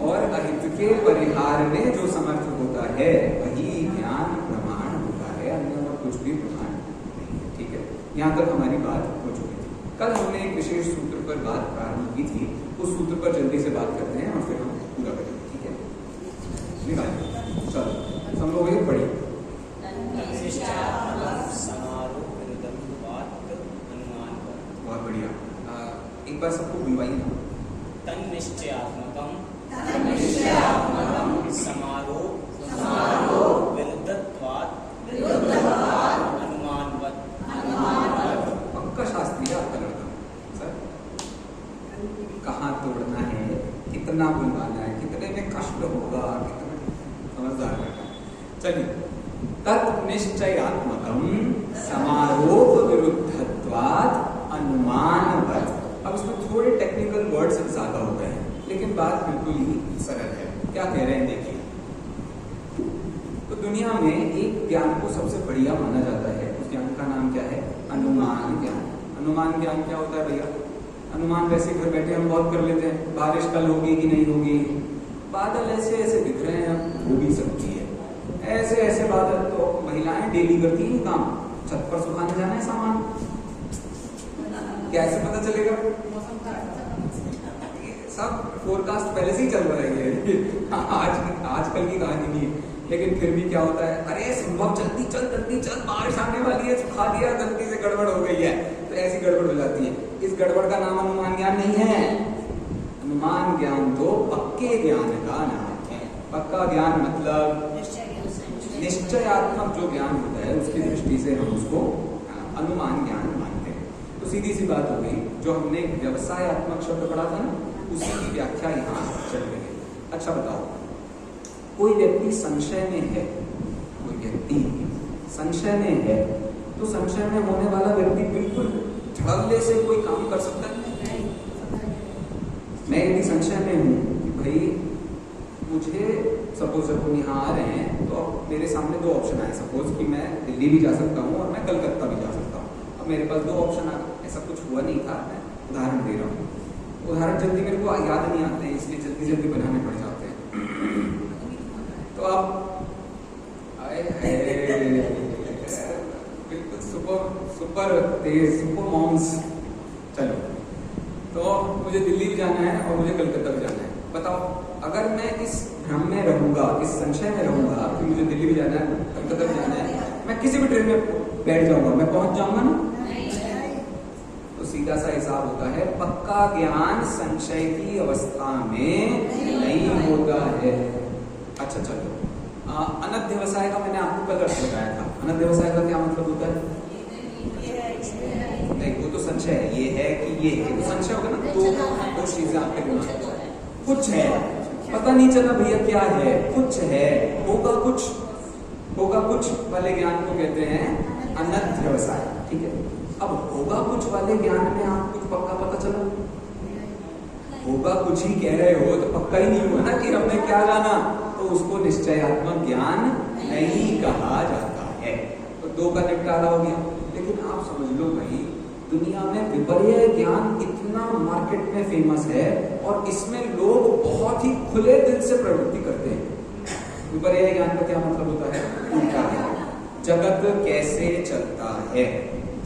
और अहित के परिहार में जो समर्थ होता है वही ज्ञान प्रमाण होता है, अन्य और कुछ भी प्रमाण नहीं है। ठीक है, यहाँ तक हमारी बात हो चुकी थी। कल हमने एक विशेष सूत्र पर बात प्रारंभ की थी, उस सूत्र पर जल्दी से बात करते हैं और फिर हम पूरा करेंगे। ठीक है, निकालिए, चलो हम लोग ये पढ़िए। बहुत बढ़िया, एक बार सबको बुलवाइए ना। तन्निश्चयात्मकम् समारोह विरुद्धत्वात् अनुमानवत्। पक्का शास्त्री है आपका लड़का सर। कहाँ तोड़ना है, कितना बुलवाना है, कितने में कष्ट होगा, कितना समझदार है। निश्चयात्मकम समारोप विरुद्धत्वात् अनुमानवत्। अब इसमें थोड़े टेक्निकल वर्ड्स ज्यादा हो गए हैं, लेकिन बात बिल्कुल ही सरल है। क्या कह रहे हैं देखिए, तो दुनिया में एक ज्ञान को सबसे बढ़िया माना जाता है, उस ज्ञान का नाम क्या है? अनुमान ज्ञान। अनुमान ज्ञान क्या होता है भैया? अनुमान वैसे घर बैठे हम बहुत कर लेते हैं, बारिश कल होगी कि नहीं होगी, बादल ऐसे ऐसे दिख रहे हैं, हो भी सकती है, ऐसे ऐसे बादल। तो महिलाएं डेली करती हैं काम, छत पर सुखाने जाना है सामान, कैसे पता चलेगा? सब फोरकास्ट पहले से ही चल रहा है, आजकल की कहानी नहीं है। लेकिन फिर भी क्या होता है, अरे संभव जल्दी चल बारिश आने वाली है, सुखा दिया, गलती से गड़बड़ हो गई है, तो ऐसी गड़बड़ हो जाती है। इस गड़बड़ का नाम अनुमान ज्ञान नहीं है। अनुमान ज्ञान तो पक्के ज्ञान का नाम है। पक्का ज्ञान मतलब निश्चयात्मक जो ज्ञान होता है, उसकी दृष्टि से हम उसको अनुमान ज्ञान मानते हैं। तो सीधी सी बात हो गई, जो हमने व्यवसायत्मक शब्द पढ़ा था ना, उसी की व्याख्या यहाँ चल रही है। अच्छा बताओ, कोई व्यक्ति संशय में है, कोई व्यक्ति संशय में है, तो संशय में होने वाला व्यक्ति बिल्कुल धड़ल्ले से कोई काम कर सकता है? मैं यदि संशय में हूँ कि भाई मुझे सपोज यहाँ आ रहे हैं, तो मेरे सामने दो ऑप्शन आए, सपोज कि मैं दिल्ली भी जा सकता हूँ और मैं कलकत्ता भी जा सकता हूँ। अब मेरे पास दो ऑप्शन आ गए, ऐसा कुछ हुआ नहीं था, मैं उदाहरण दे रहा हूँ। उदाहरण जल्दी मेरे को याद नहीं आते हैं, इसलिए जल्दी जल्दी बनाने पड़ जाते हैं। तो आप बिल्कुल सुपर तेज, सुपर मॉम्स। चलो, तो मुझे दिल्ली भी जाना है और मुझे कलकत्ता भी जाना है। बताओ, अगर मैं इस भ्रम में रहूंगा, इस संशय में रहूंगा कि मुझे दिल्ली भी जाना है, कलकत्ता भी जाना है, मैं किसी भी ट्रेन में बैठ जाऊंगा, मैं पहुंच जाऊंगा ना? तो सीधा सा हिसाब होता है, पक्का ज्ञान संशय की अवस्था में नहीं होता है। अच्छा चलो, अनध्यवसाय का मैंने आपको कल अर्थ बताया था। अनध्यवसाय का क्या मतलब होता है? नहीं, वो तो संशय है, ये है कि ये है, तो संशय होगा ना। दो चीजें आपके दिमाग में, कुछ है, पता नहीं चला भैया क्या है, कुछ है, होगा कुछ वाले ज्ञान को कहते हैं अनध्यवसाय। ठीक है, अब होगा कुछ वाले ज्ञान में आप कुछ पक्का पता चला, होगा कुछ ही कह रहे हो तो पक्का ही नहीं हुआ ना कि हमने क्या जाना, तो उसको निश्चयात्मक ज्ञान नहीं कहा जाता है। तो दो का निपटारा हो गया। लेकिन आप समझ लो भाई, दुनिया में विपर्य ज्ञान इतना मार्केट में फेमस है और इसमें लोग बहुत ही खुले दिल से प्रवृत्ति करते हैं। विपर्य ज्ञान का क्या मतलब होता है? उल्टा ज्ञान। जगत कैसे चलता है?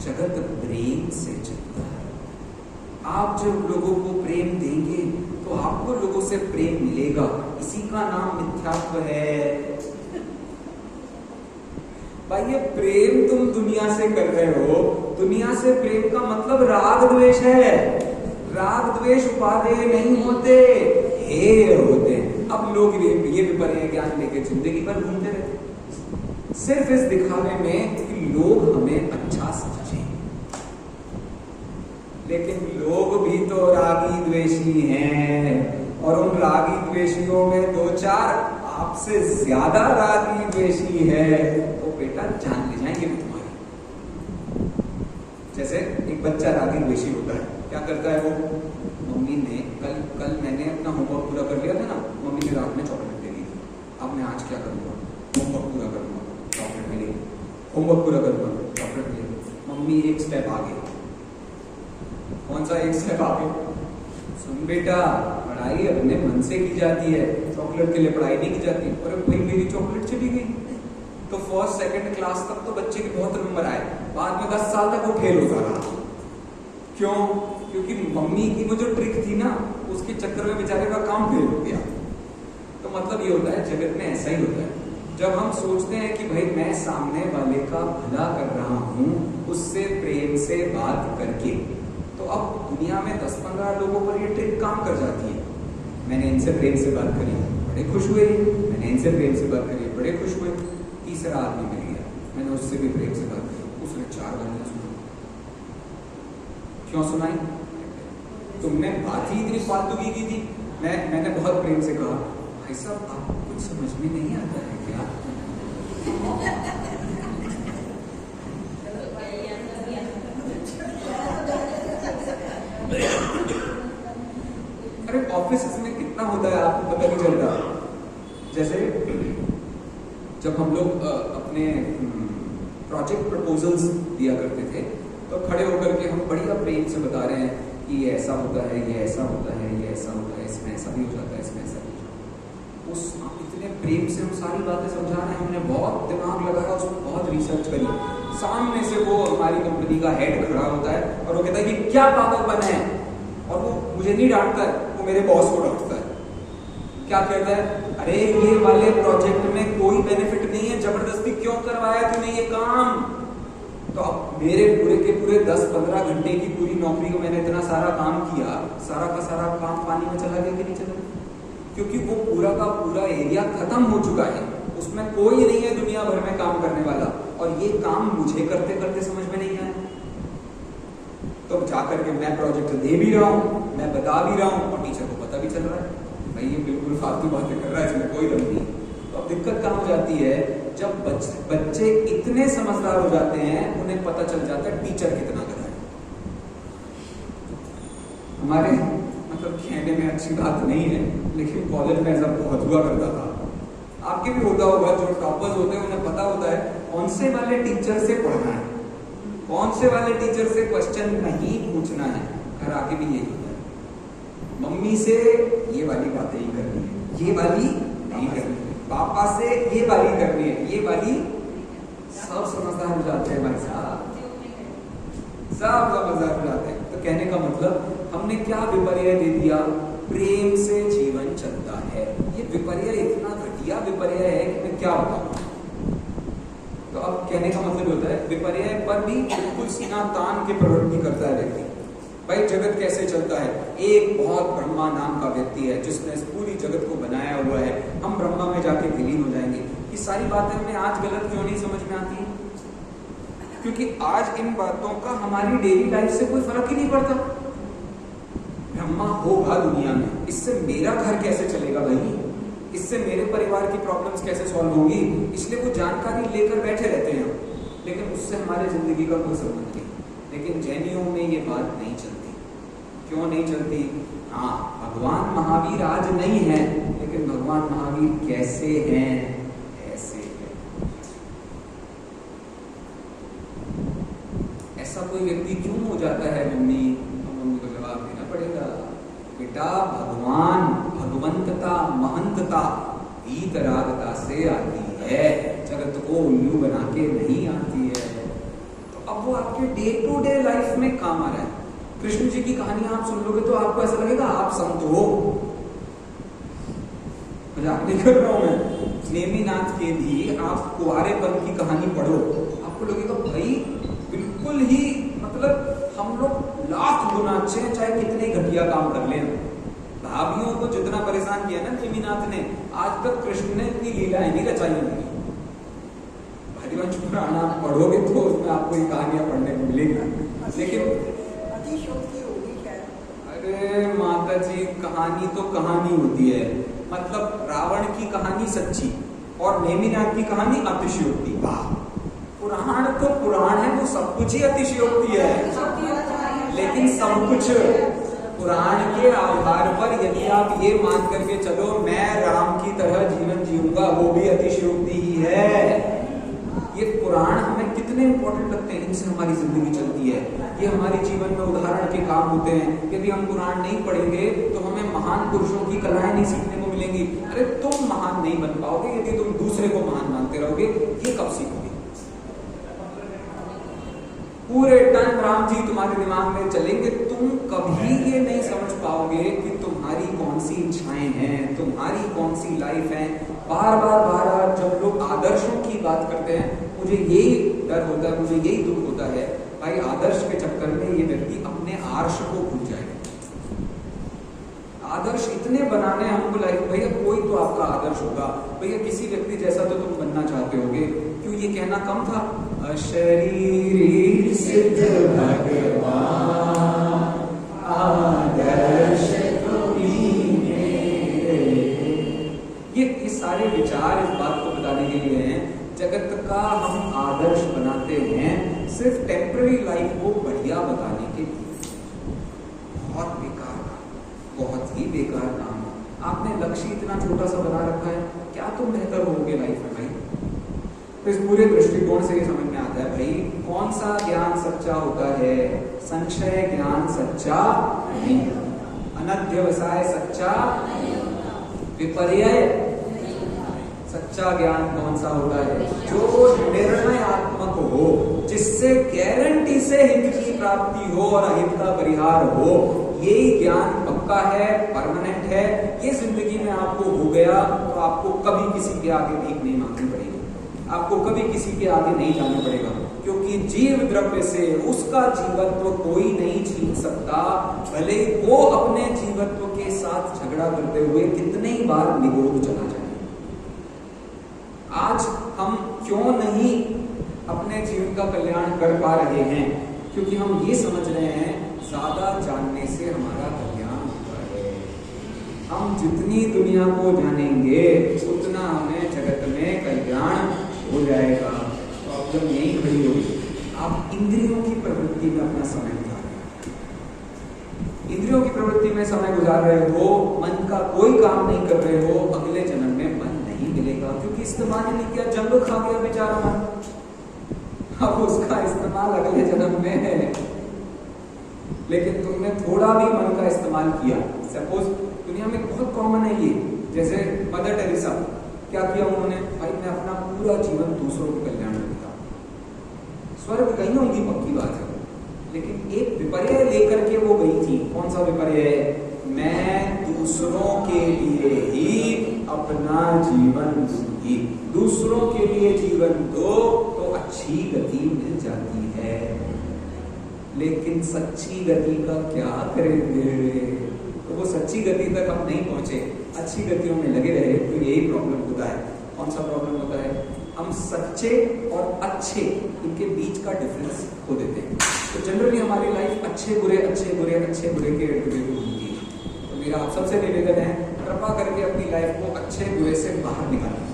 जगत प्रेम से चलता है। आप जब लोगों को प्रेम देंगे तो आपको लोगों से प्रेम मिलेगा, इसी का नाम मिथ्यात्व है। भाई ये प्रेम तुम दुनिया से कर रहे हो, दुनिया से प्रेम का मतलब राग द्वेष है। राग द्वेष उपादेय नहीं होते, हेय होते। अब लोग ये विपर्य ज्ञान लेके जिंदगी भर घूमते रहते, सिर्फ इस दिखावे में कि लोग हमें अच्छा समझें। लेकिन लोग भी तो रागी द्वेषी हैं, और उन रागी द्वेषियों में दो चार आपसे ज्यादा रागी द्वेषी है, तो बेटा जान ले जाएंगे भी तुम्हारी। जैसे एक बच्चा रागी द्वेषी होता है, क्या करता है वो? मम्मी ने कल मैंने अपना होमवर्क पूरा कर लिया था ना, मम्मी ने रात में चॉकलेट दे दी थी। अब मैं आज क्या करूंगा? होमवर्क पूरा करूंगा, चॉकलेट मिलेगी। होमवर्क पूरा करूंगा, चॉकलेट मिलेगी। मम्मी एक स्टेप आगे। कौन सा एक स्टेप आगे? सुन बेटा, पढ़ाई अपने मन से की जाती है, चॉकलेट के लिए पढ़ाई नहीं की जाती। और भाई मेरी चॉकलेट चली गई, तो फर्स्ट सेकंड क्लास तक तो बच्चे के बहुत नंबर आए, बाद में 10 साल तक वो फेल होता रहा। क्यों? क्योंकि मम्मी की वो जो ट्रिक थी ना, उसके चक्कर में बेचारे का काम फेल हो गया। तो मतलब ये होता है, जगत में ऐसा ही होता है। जब हम सोचते हैं कि भाई मैं सामने वाले का भला कर रहा हूं, उससे प्रेम से बात करके, तो अब दुनिया में 10-15 लोगों पर ये ट्रिक काम कर जाती है। मैंने इनसे प्रेम से बात करी, बड़े खुश हुए, मैंने इनसे प्रेम से बात करी, बड़े खुश हुए। तीसरा आदमी मिल गया, मैंने उससे भी प्रेम से बात की, उसने 4 गालियां सुनाई। क्यों सुनाई? तुमने बात ही इतनी फालतू की थी। मैंने बहुत प्रेम से कहा, भाई साहब आपको कुछ समझ में नहीं आता है क्या? अरे ऑफिस में कितना होता है आपको पता नहीं चलता। जैसे जब हम लोग अपने प्रोजेक्ट प्रपोजल्स दिया करते थे तो खड़े होकर के हम बढ़िया प्रेम से बता रहे हैं कि ये ऐसा होता है, ये ऐसा होता है, ये ऐसा होता है, इसमें ऐसा भी हो जाता है, इसमें ऐसा भी हो जाता है। उस इतने प्रेम से हम सारी बातें समझा रहे हैं, हमने बहुत दिमाग लगाया, उसमें बहुत रिसर्च करी। सामने से वो हमारी कंपनी का हेड खड़ा होता है और वो कहता है कि क्या पागलपन है, और वो मुझे नहीं डांटता है, वो मेरे बॉस को डांटता है। क्या कहता है, अरे ये वाले प्रोजेक्ट में कोई बेनिफिट नहीं है, जबरदस्ती क्यों करवाया तूने ये काम। तो अब मेरे पूरे के पूरे 10-15 घंटे की पूरी नौकरी को मैंने इतना सारा काम किया, सारा का सारा काम पानी में चला गया कि नहीं चला, क्योंकि वो पूरा का पूरा एरिया खत्म हो चुका है, उसमें कोई नहीं है दुनिया भर में काम करने वाला, और ये काम मुझे करते करते समझ में नहीं आया। तो जाकर के मैं प्रोजेक्ट दे भी रहा हूँ, मैं बता भी रहा हूँ, और टीचर को पता भी चल रहा है भाई ये बिल्कुल फालतू बातें कर रहा है, इसमें कोई दम नहीं। तो अब दिक्कत कहाँ हो जाती है, जब बच्चे इतने समझदार हो जाते हैं, उन्हें पता चल जाता है टीचर कितना गधा है। हमारे मतलब कहने में अच्छी बात नहीं है, लेकिन कॉलेज में ऐसा बहुत हुआ करता था। आपके भी होता होगा, जो टॉपर्स होते हैं उन्हें पता होता है कौन से वाले टीचर से पढ़ना है, कौन से वाले टीचर से क्वेश्चन नहीं पूछना है। घर आके भी यही होता है, मम्मी से ये वाली बातें ही करनी है, ये वाली नहीं करनी है, पापा से ये वाली करनी है, ये वाली। सब समझदार हो जाते हैं भाई साहब, सब समझदार हो जाते हैं। तो कहने का मतलब हमने क्या विपर्य दे दिया, प्रेम से जीवन चलता है। ये विपर्य इतना घटिया विपर्य है कि मैं क्या बताऊं। तो अब कहने का मतलब होता है विपर्य पर भी बिल्कुल सीना तान के प्रवृत्ति करता है व्यक्ति। भाई जगत कैसे चलता है, एक बहुत ब्रह्मा नाम का व्यक्ति है जिसने इस पूरी जगत को बनाया हुआ है, हम ब्रह्मा में जाके विलीन हो जाएंगे। ये सारी बातें हमें आज गलत क्यों नहीं समझ में आती, क्योंकि आज इन बातों का हमारी डेली लाइफ से कोई फर्क ही नहीं पड़ता। ब्रह्मा होगा दुनिया में, इससे मेरा घर कैसे चलेगा भाई, इससे मेरे परिवार की प्रॉब्लम्स कैसे सॉल्व होगी, इसलिए वो जानकारी लेकर बैठे रहते हैं, लेकिन उससे हमारे जिंदगी का कोई संबंध नहीं। लेकिन जैनियों में ये बात नहीं चलती। क्यों नहीं चलती? हाँ, भगवान महावीर आज नहीं है, लेकिन भगवान महावीर कैसे हैं, ऐसे हैं। ऐसा कोई व्यक्ति क्यों हो जाता है मम्मी? मम्मी को जवाब देना पड़ेगा, बेटा भगवान भगवंतता महंतता वीतरागता से आती है, जगत को उल्लू बना के नहीं आती है। अब वो आपके डे टू डे लाइफ में काम आ रहा है। कृष्ण जी की कहानी आप सुन लोगे तो आपको ऐसा लगेगा आप संत हो, मजाक नहीं कर रहा हूं मैं। नेमिनाथ के भी आप कुंवारेपन की कहानी पढ़ो, आपको लगेगा भाई बिल्कुल ही मतलब हम लोग लाख गुना अच्छे हैं, चाहे कितने घटिया काम कर लें। भाभियों को जितना परेशान किया ना नेमिनाथ ने, आज तक कृष्ण ने इतनी लीलाएं नहीं रचाई होंगी। हरिवंश पुराण आप पढ़ोगे तो उसमें आपको ये कहानियां पढ़ने को मिलेगी। लेकिन अरे माता जी, कहानी तो कहानी होती है, मतलब रावण की कहानी सच्ची और नेमिनाथ की कहानी अतिशयोक्ति। वाह, पुराण तो पुराण है, वो सब कुछ ही अतिशयोक्ति है। लेकिन सब कुछ पुराण के आधार पर यदि आप ये मान करके चलो मैं राम की तरह जीवन जीऊंगा, वो भी अतिशयोक्ति ही है। ये पुराण हमें कितने इंपॉर्टेंट लगते हैं, इनसे हमारी जिंदगी चलती है, ये हमारे जीवन में उदाहरण के काम होते हैं। यदि हम पुराण नहीं पढ़ेंगे तो हमें महान पुरुषों की कलाएं नहीं सीखने को मिलेंगी। अरे तुम महान नहीं बन पाओगे यदि तुम दूसरे को महान मानते रहोगे, ये कब सीखोगे? पूरे टन राम जी तुम्हारे दिमाग में चलेंगे, तुम कभी ये नहीं समझ पाओगे कि तुम्हारी कौन सी इच्छाएं हैं, तुम्हारी कौन सी लाइफ है। बार बार जब लोग आदर्शों की बात करते हैं, मुझे यही डर होता है, मुझे यही दुख होता है भाई, आदर्श के चक्कर में ये व्यक्ति अपने आर्ष को भूल जाएगा। आदर्श इतने बनाने हमको लाइफ, भैया कोई तो आपका आदर्श होगा, भैया किसी व्यक्ति जैसा तो तुम बनना चाहते होगे। क्यों ये कहना कम था, अशरीरी सिद्ध भगवान आदर्श ये सारे विचार इस बात को बताने के लिए हैं, जगत का हम आदर्श बनाते हैं सिर्फ टेम्पररी लाइफ को बढ़िया बताने के लिए। बहुत बेकार, बहुत ही बेकार काम है। आपने लक्ष्य इतना छोटा सा बना रखा है, क्या तुम बेहतर होगे लाइफ में भाई? तो इस पूरे दृष्टिकोण से ये समझ में आता है भाई कौन सा ज्ञान सच्चा होता है। संशय ज्ञान सच्चा नहीं, अनध्यवसाय सच्चा, विपर्यय सच्चा ज्ञान कौन सा होता है? जो निर्णयात्मक हो, जिससे गारंटी से हित की प्राप्ति हो और अहित का परिहार हो। यही ज्ञान पक्का है, परमानेंट है। ये जिंदगी में आपको हो गया तो आपको कभी किसी के आगे भीख नहीं मांगनी पड़ेगी, आपको कभी किसी के आगे नहीं जाना पड़ेगा, क्योंकि जीव द्रव्य से उसका जीवत्व कोई नहीं छीन सकता, भले वो अपने जीवत्व के साथ झगड़ा करते हुए कितने ही बार निगोद चला जाए। आज हम क्यों नहीं अपने जीवन का कल्याण कर पा रहे हैं? क्योंकि हम ये समझ रहे हैं ज्यादा जानने से हमारा कल्याण होता है। हम जितनी दुनिया को जानेंगे उतना हमें जगत में कल्याण हो जाएगा। प्रॉब्लम यही खड़ी होगी, आप इंद्रियों की प्रवृत्ति में अपना समय गुजार रहे हो, इंद्रियों की प्रवृत्ति में समय गुजार रहे हो, मन का कोई काम नहीं कर रहे हो, अगले जन्म में मन नहीं मिलेगा, क्योंकि इस्तेमाल ही नहीं किया, जंग खा गया बेचारा मन। अब उसका इस्तेमाल अगले जन्म में है, लेकिन तुमने थोड़ा भी मन का इस्तेमाल किया। सपोज दुनिया में बहुत कॉमन है ये, जैसे मदर टेरेसा, क्या किया उन्होंने? भाई मैं अपना पूरा जीवन दूसरों के कल्याण में दिया। स्वर्ग गई होंगी पक्की बात है, लेकिन एक विपर्य लेकर के वो गई थी। कौन सा विपर्य? मैं दूसरों के लिए ही अपना जीवन दूंगी, दूसरों के लिए जीवन दो तो अच्छी गति मिल जाती है। लेकिन सच्ची गति का क्या करेंगे? तो वो सच्ची गति तक हम नहीं पहुंचे, अच्छी गतियों में लगे रहे, तो यही प्रॉब्लम होता है। कौन सा प्रॉब्लम होता है? हम सच्चे और अच्छे इनके बीच का डिफरेंस खो देते हैं। तो जनरली हमारी लाइफ अच्छे बुरे अच्छे बुरे अच्छे बुरे के इर्द गिर्द घूमती है। तो मेरा आप सबसे निवेदन है, कृपा करके अपनी लाइफ को अच्छे बुरे से बाहर निकालें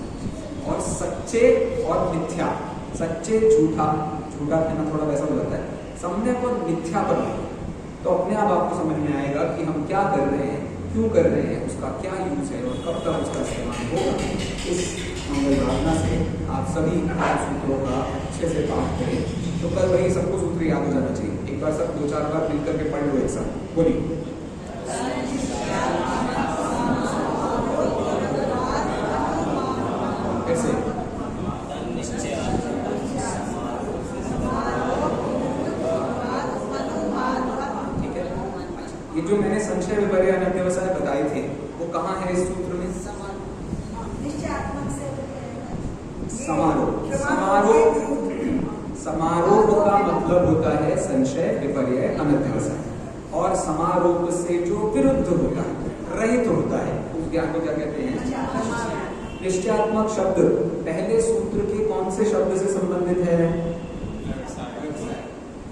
और सच्चे और मिथ्या, सच्चे झूठा, झूठा कहना थोड़ा वैसा हो जाता है, सम्यक और मिथ्या पर तो अपने आप आपको समझ में आएगा कि हम क्या कर रहे हैं, क्यों कर रहे हैं, उसका क्या यूज है और कब तक उसका इस्तेमाल होगा। इस मंगल भावना से आप सभी सूत्रों का अच्छे से पाठ करें, तो कल वही सबको सूत्र याद हो जाना चाहिए। एक बार सब 2-4 बार मिल करके पढ़ लो एक साथ, बोलिए। कैसे? ये जो मैंने संशय विपर्य अनध्यवसाय बताए थे वो कहाँ है इस सूत्र में? समारोह। समारोह, समारोह का मतलब होता है संशय विपर्य अनध्यवसाय, और समारोह से जो विरुद्ध होता है, रहित होता है, उस ज्ञान को क्या कहते हैं? निश्चयात्मक शब्द पहले सूत्र के कौन से शब्द से संबंधित है?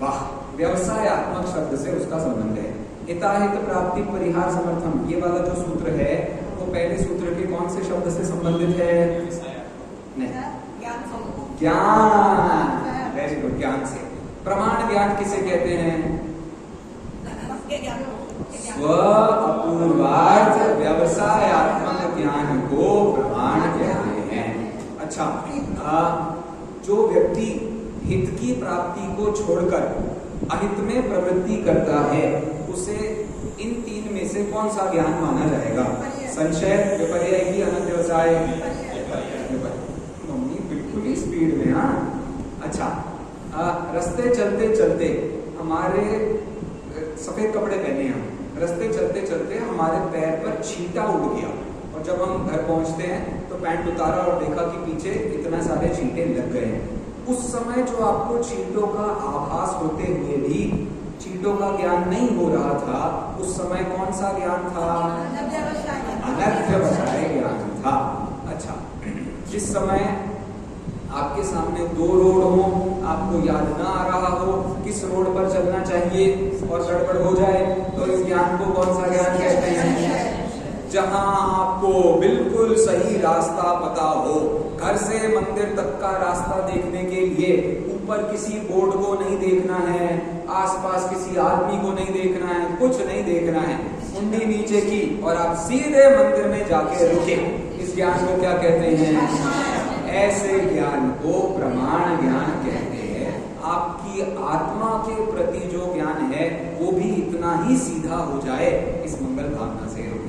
वाह, व्यवसायत्मक शब्द से उसका संबंध है। हिताहित प्राप्ति परिहार समर्थम, ये वाला जो सूत्र है वो पहले सूत्र के कौन से शब्द से संबंधित है? नहीं, ज्ञान। वेरी गुड, ज्ञान से। प्रमाण ज्ञान किसे कहते हैं? स्व अपूर्वार्थ व्यवसायत्मक ज्ञान को प्रमाण कहते हैं। अच्छा, जो व्यक्ति हित की प्राप्ति को छोड़कर अहित में प्रवृत्ति करता है उसे इन तीन में से कौन सा ज्ञान माना जाएगा? संशय विपर्य की अनध्यवसाय? मम्मी बिल्कुल ही स्पीड में। हाँ, अच्छा, रास्ते चलते चलते हमारे सफेद कपड़े पहने हम, रास्ते चलते चलते हमारे पैर पर छींटा उड़ गया, और जब हम घर पहुंचते हैं तो पैंट उतारा और देखा कि पीछे इतना सारे छींटे लग गए हैं। उस समय जो आपको छींटों का आभास होते हुए भी छींटों का ज्ञान नहीं हो रहा था, उस समय कौन सा ज्ञान था? अनध्यवसाय ज्ञान था। अच्छा, जिस समय आपके सामने 2 रोड हो, आपको याद ना आ रहा हो किस रोड पर चलना चाहिए और गड़बड़ हो जाए, तो इस ज्ञान को कौन सा ज्ञान कहते हैं? जहां आपको बिल्कुल सही रास्ता पता हो, घर से मंदिर तक का रास्ता देखने के लिए ऊपर किसी बोर्ड को नहीं देखना है, आसपास किसी आदमी को नहीं देखना है, कुछ नहीं देखना है, मुंडी नीचे की और आप सीधे मंदिर में जाके रुके, इस ज्ञान को क्या कहते हैं? ऐसे ज्ञान को प्रमाण ज्ञान कहते हैं। आपकी आत्मा के प्रति जो ज्ञान है वो भी इतना ही सीधा हो जाए, इस मंगल भावना से रुके।